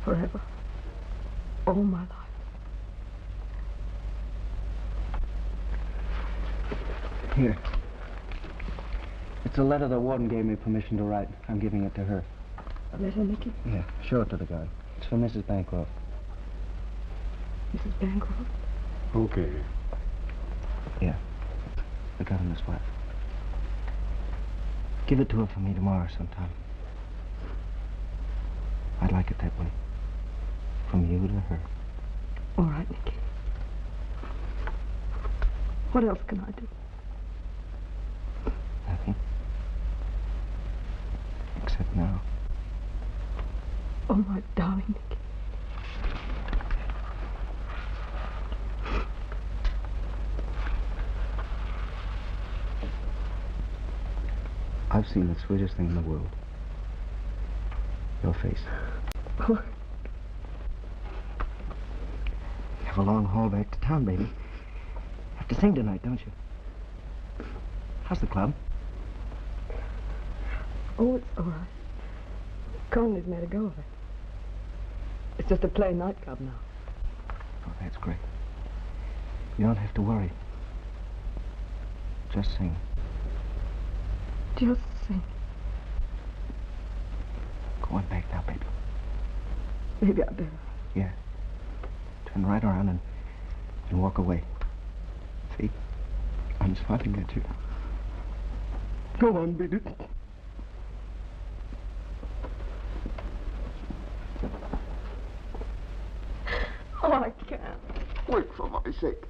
Forever. All my life. Here. It's a letter the warden gave me permission to write. I'm giving it to her. A letter, Nicky? Yeah, show it to the guard. It's for Mrs. Bancroft. Mrs. Bancroft? Okay. Yeah. The governor's wife. Give it to her for me tomorrow sometime. I'd like it that way. From you to her. All right, Nicky. What else can I do? Nothing. Except now. Oh, my darling Nicky. I've seen the sweetest thing in the world. Your face. What? You have a long haul back to town, baby. Have to sing tonight, don't you? How's the club? Oh, it's all right. Conley's made a go of it. It's just a plain nightclub now. Oh, that's great. You don't have to worry. Just sing. Just sing. Go on back now, baby. Maybe I better. Yeah. Turn right around and walk away. See? I'm smiling at you. Go on, baby. Oh, I can't. Wait for my sake.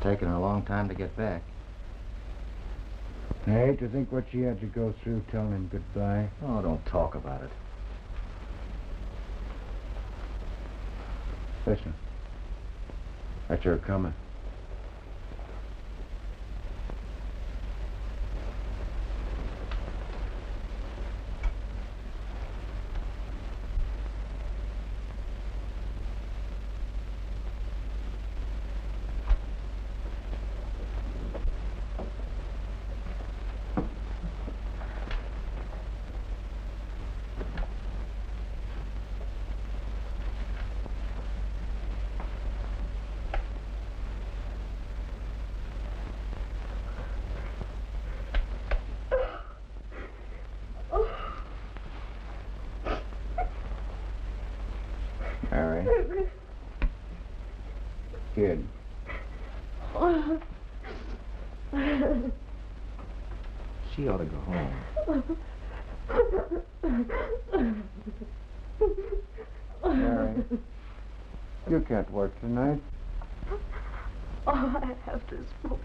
Taken a long time to get back. I hate to think what she had to go through telling him goodbye. Oh, don't talk about it. Listen. That's her coming. All right. Good. She ought to go home. Mary, you can't work tonight. Oh, I have to smoke.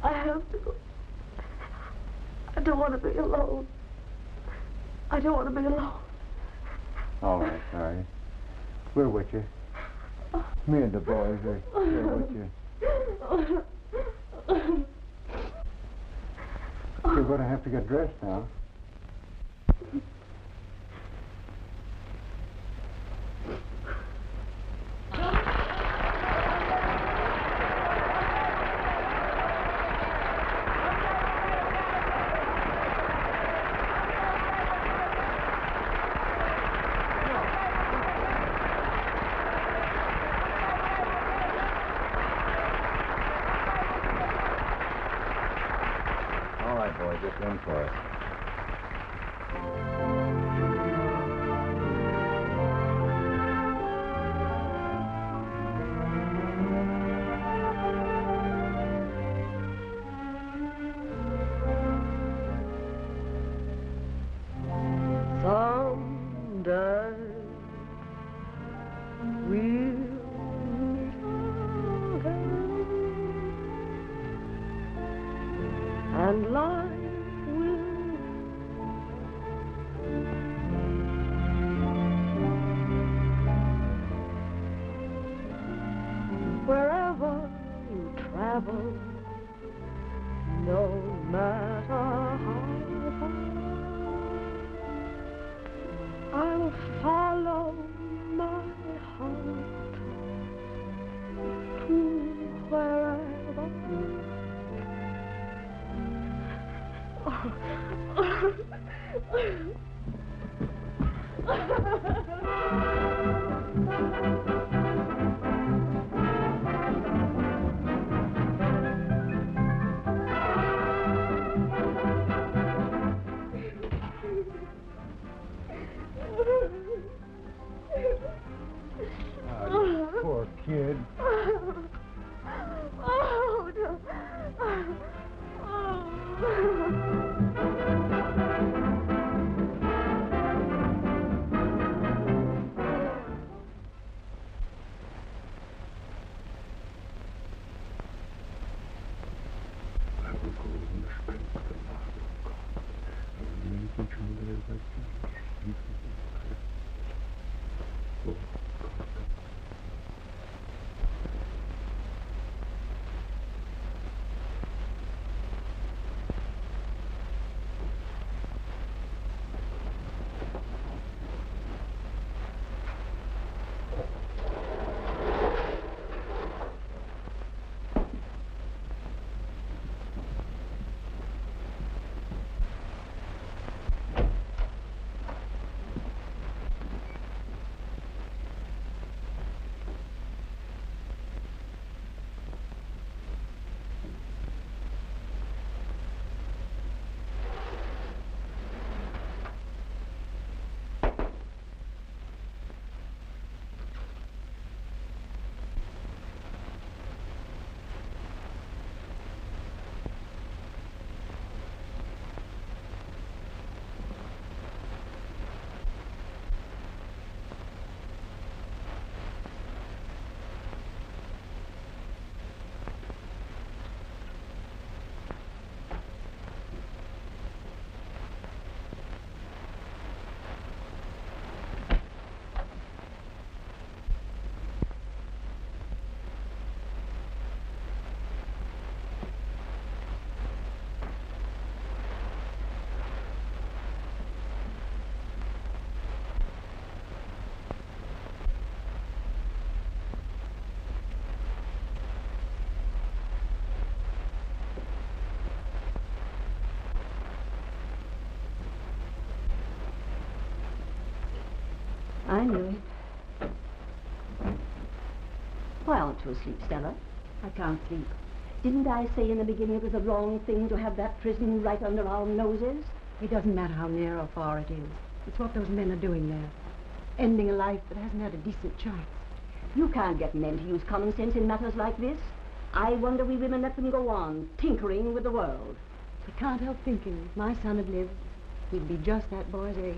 I have to go. I don't want to be alone. I don't want to be alone. All right, Mary. We're with you. Me and the boys are here with you. You're going to have to get dressed now. first one for us. Someday we'll meet again, and life will wherever you travel, no matter how far, I'll follow my heart to wherever. Poor kid. Oh, no. I knew it. Why aren't you asleep, Stella? I can't sleep. Didn't I say in the beginning it was the wrong thing to have that prison right under our noses? It doesn't matter how near or far it is. It's what those men are doing there. Ending a life that hasn't had a decent chance. You can't get men to use common sense in matters like this. I wonder we women let them go on, tinkering with the world. I can't help thinking if my son had lived, he'd be just that boy's age.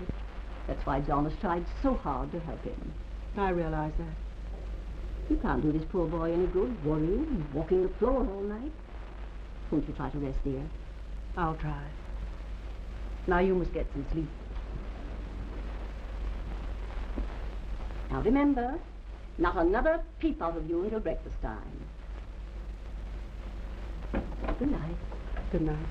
That's why John has tried so hard to help him. I realize that. You can't do this poor boy any good, worrying and walking the floor all night. Won't you try to rest, dear? I'll try. Now you must get some sleep. Now remember, not another peep out of you until breakfast time. Good night. Good night.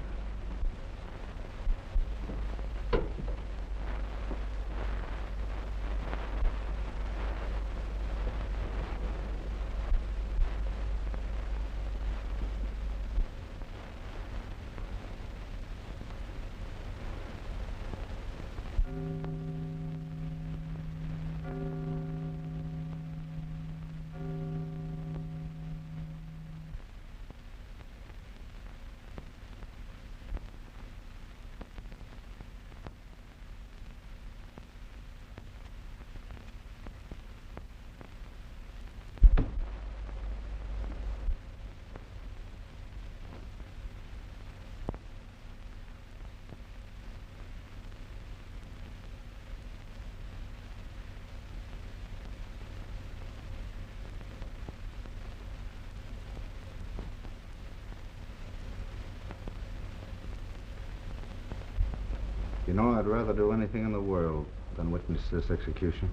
You know, I'd rather do anything in the world than witness this execution.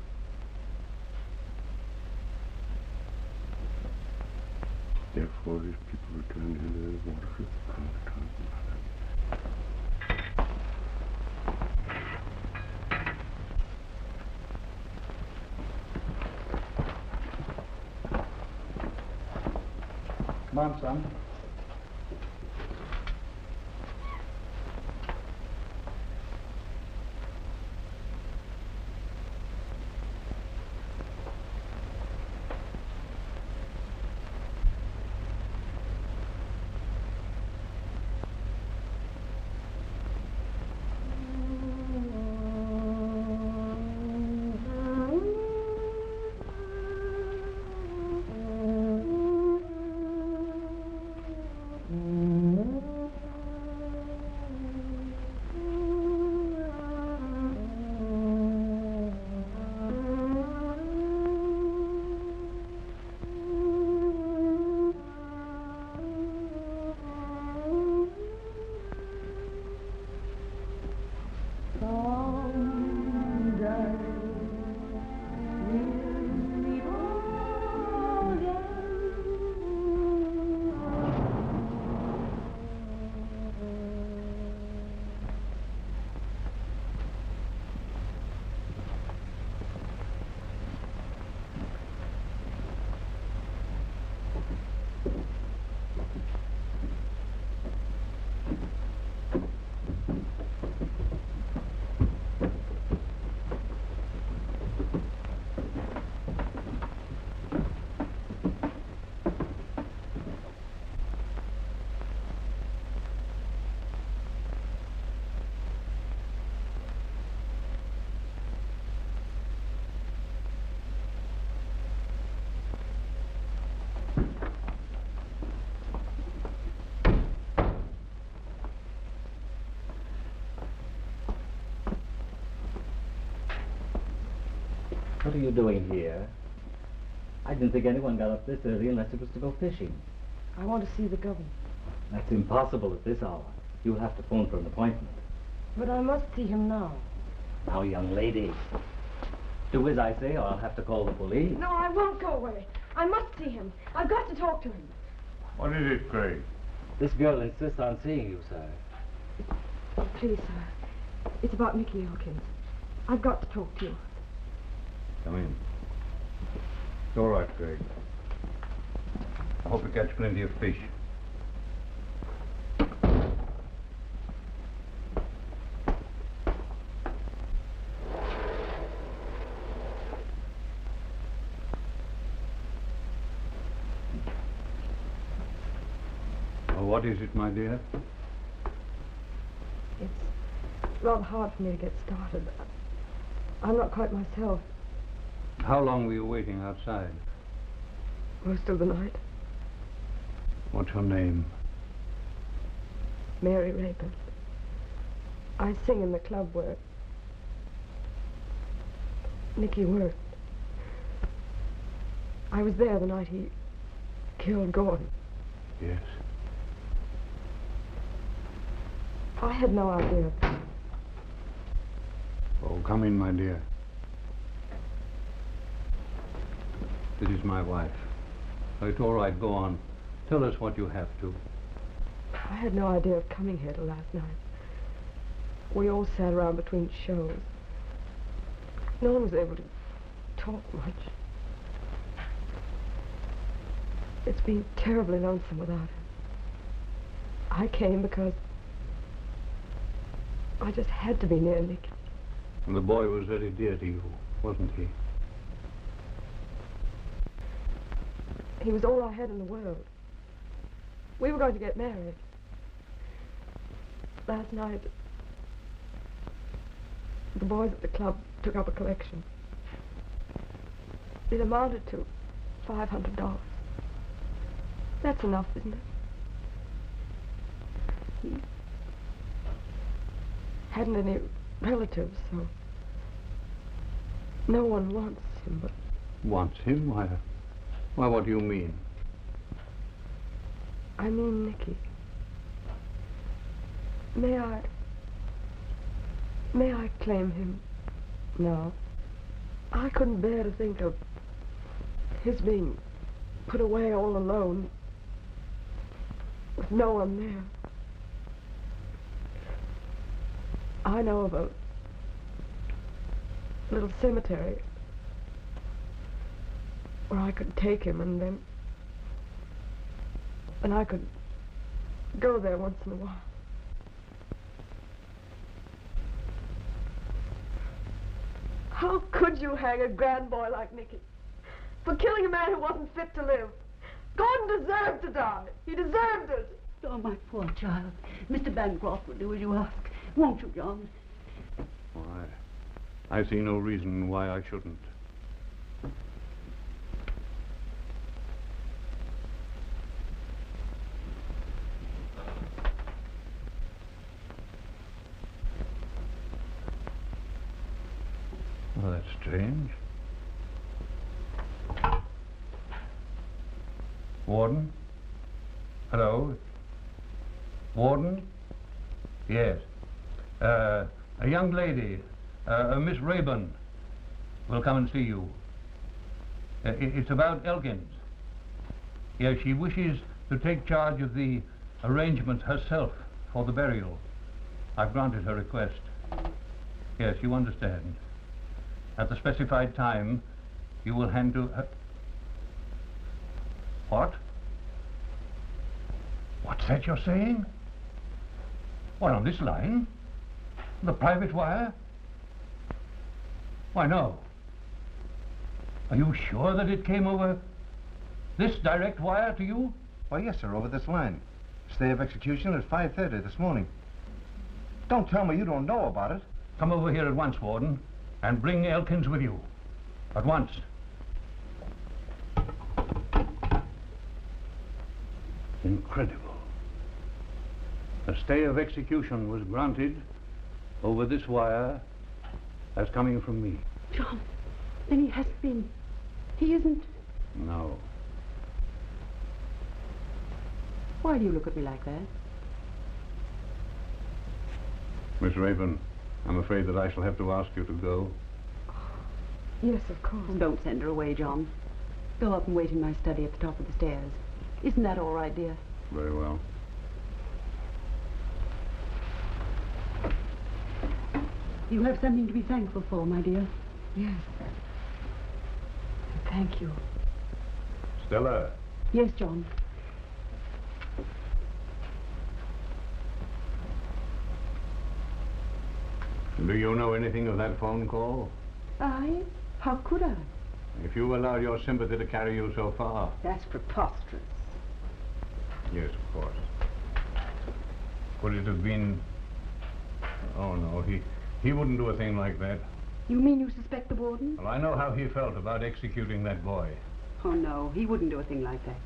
Therefore, his people returned into the water. Come on, son. What are you doing here? I didn't think anyone got up this early unless it was to go fishing. I want to see the governor. That's impossible at this hour. You'll have to phone for an appointment. But I must see him now. Now, young lady, do as I say or I'll have to call the police. No, I won't go away. I must see him. I've got to talk to him. What is it, Craig? This girl insists on seeing you, sir. Oh, please, sir. It's about Nicky Hawkins. I've got to talk to you. Come in. It's all right, Craig. I hope you catch plenty of fish. Oh, what is it, my dear? It's rather hard for me to get started. I'm not quite myself. How long were you waiting outside? Most of the night. What's your name? Mary Rapin. I sing in the club where Nicky worked. I was there the night he killed Gordon. Yes. I had no idea. Oh, come in, my dear. This is my wife. Oh, it's all right, go on. Tell us what you have to. I had no idea of coming here till last night. We all sat around between shows. No one was able to talk much. It's been terribly lonesome without him. I came because I just had to be near Nicky. And the boy was very dear to you, wasn't he? He was all I had in the world. We were going to get married. Last night, the boys at the club took up a collection. It amounted to $500. That's enough, isn't it? He hadn't any relatives, so no one wants him, but... Wants him? Why, what do you mean? I mean Nicky. May May I claim him now? I couldn't bear to think of his being put away all alone with no one there. I know of a little cemetery where I could take him, and then I could go there once in a while. How could you hang a grand boy like Nicky for killing a man who wasn't fit to live? Gordon deserved to die. He deserved it. Oh, my poor child. Mr. Bancroft will do as you ask. Won't you, John? Why, I see no reason why I shouldn't. Well, that's strange. Warden? Hello? Warden? Yes. A young lady, Miss Rayburn, will come and see you. It's about Elkins. Yes, she wishes to take charge of the arrangements herself for the burial. I've granted her request. Yes, you understand. At the specified time, you will hand to her... What? What's that you're saying? What, on this line? The private wire? Why, no. Are you sure that it came over this direct wire to you? Why, yes, sir, over this line. Stay of execution at 5:30 this morning. Don't tell me you don't know about it. Come over here at once, Warden, and bring Elkins with you. At once. Incredible. A stay of execution was granted over this wire as coming from me. John, then he hasn't been... He isn't... No. Why do you look at me like that? Miss Rayburn, I'm afraid that I shall have to ask you to go. Yes, of course. Don't send her away, John. Go up and wait in my study at the top of the stairs. Isn't that all right, dear? Very well. You have something to be thankful for, my dear. Yes. Thank you. Stella. Yes, John. Do you know anything of that phone call? I? How could I? If you allowed your sympathy to carry you so far. That's preposterous. Yes, of course. Would it have been... Oh, no, he wouldn't do a thing like that. You mean you suspect the warden? Well, I know how he felt about executing that boy. Oh, no, he wouldn't do a thing like that.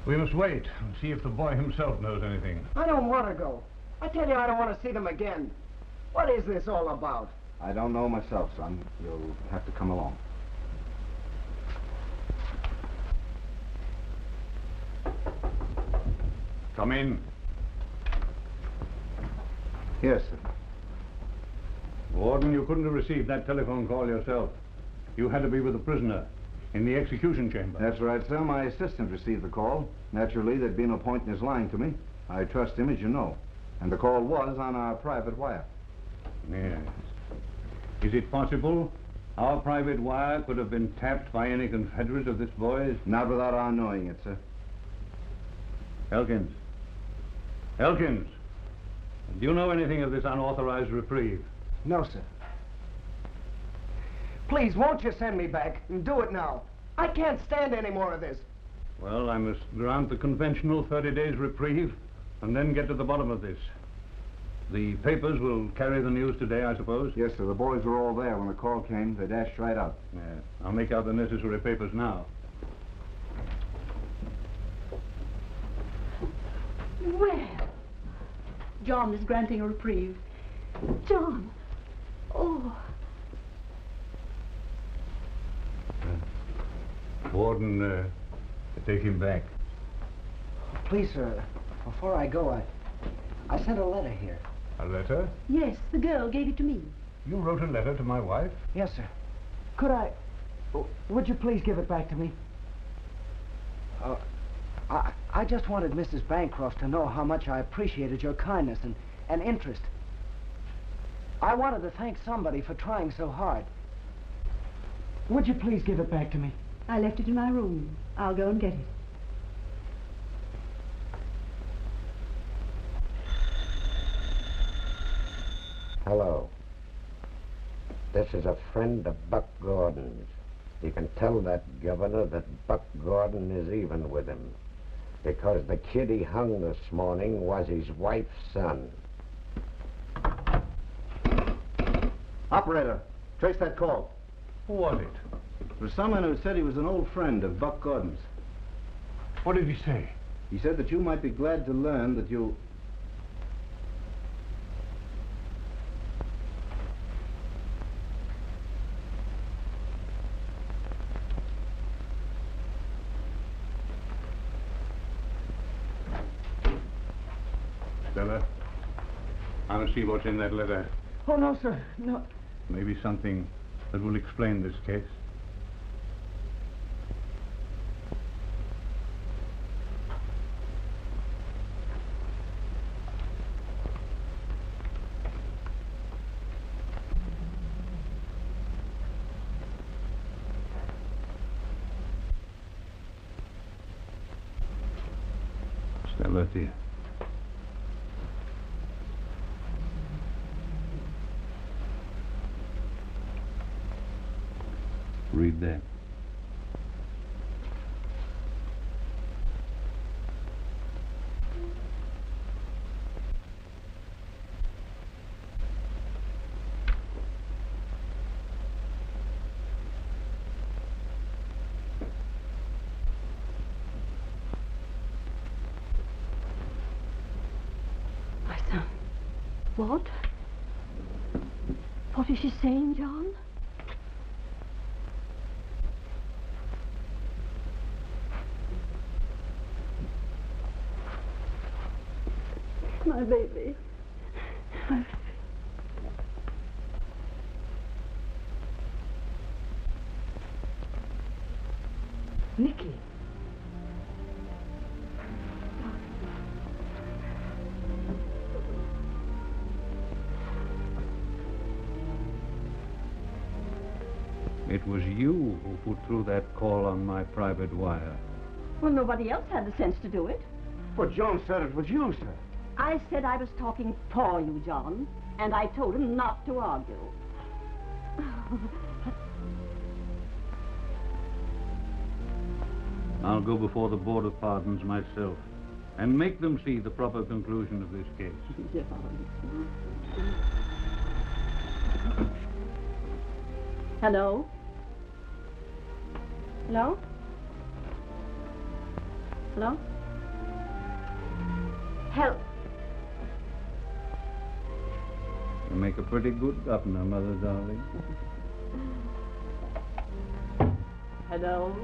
We must wait and see if the boy himself knows anything. I don't want to go. I tell you, I don't want to see them again. What is this all about? I don't know myself, son. You'll have to come along. Come in. Yes, sir. Warden, you couldn't have received that telephone call yourself. You had to be with the prisoner in the execution chamber. That's right, sir. My assistant received the call. Naturally, there'd be no point in his lying to me. I trust him, as you know. And the call was on our private wire. Yes. Is it possible our private wire could have been tapped by any confederate of this boy's? Not without our knowing it, sir. Elkins. Elkins. Do you know anything of this unauthorized reprieve? No, sir. Please, won't you send me back? And do it now. I can't stand any more of this. Well, I must grant the conventional 30 days reprieve and then get to the bottom of this. The papers will carry the news today, I suppose? Yes, sir. The boys were all there when the call came. They dashed right out. Yeah. I'll make out the necessary papers now. Well, John is granting a reprieve. John. Oh. Warden, take him back. Please, sir, before I go, I sent a letter here. A letter? Yes, the girl gave it to me. You wrote a letter to my wife? Yes, sir. Could I... Would you please give it back to me? I just wanted Mrs. Bancroft to know how much I appreciated your kindness and interest. I wanted to thank somebody for trying so hard. Would you please give it back to me? I left it in my room. I'll go and get it. Hello. This is a friend of Buck Gordon's. You can tell that governor that Buck Gordon is even with him, because the kid he hung this morning was his wife's son. Operator, trace that call. Who was it? It was someone who said he was an old friend of Buck Gordon's. What did he say? He said that you might be glad to learn that you... Stella, I want to see what's in that letter. Oh, no, sir. No. Maybe something that will explain this case. Stella, dear. Read that. My son. What? What is she saying, John? My baby. My... Nicky. It was you who put through that call on my private wire. Well, nobody else had the sense to do it. Well, Joan said it was you, sir. I said I was talking for you, John, and I told him not to argue. I'll go before the Board of Pardons myself and make them see the proper conclusion of this case. Hello? Hello? Hello? Help. You make a pretty good governor, Mother darling. Hello?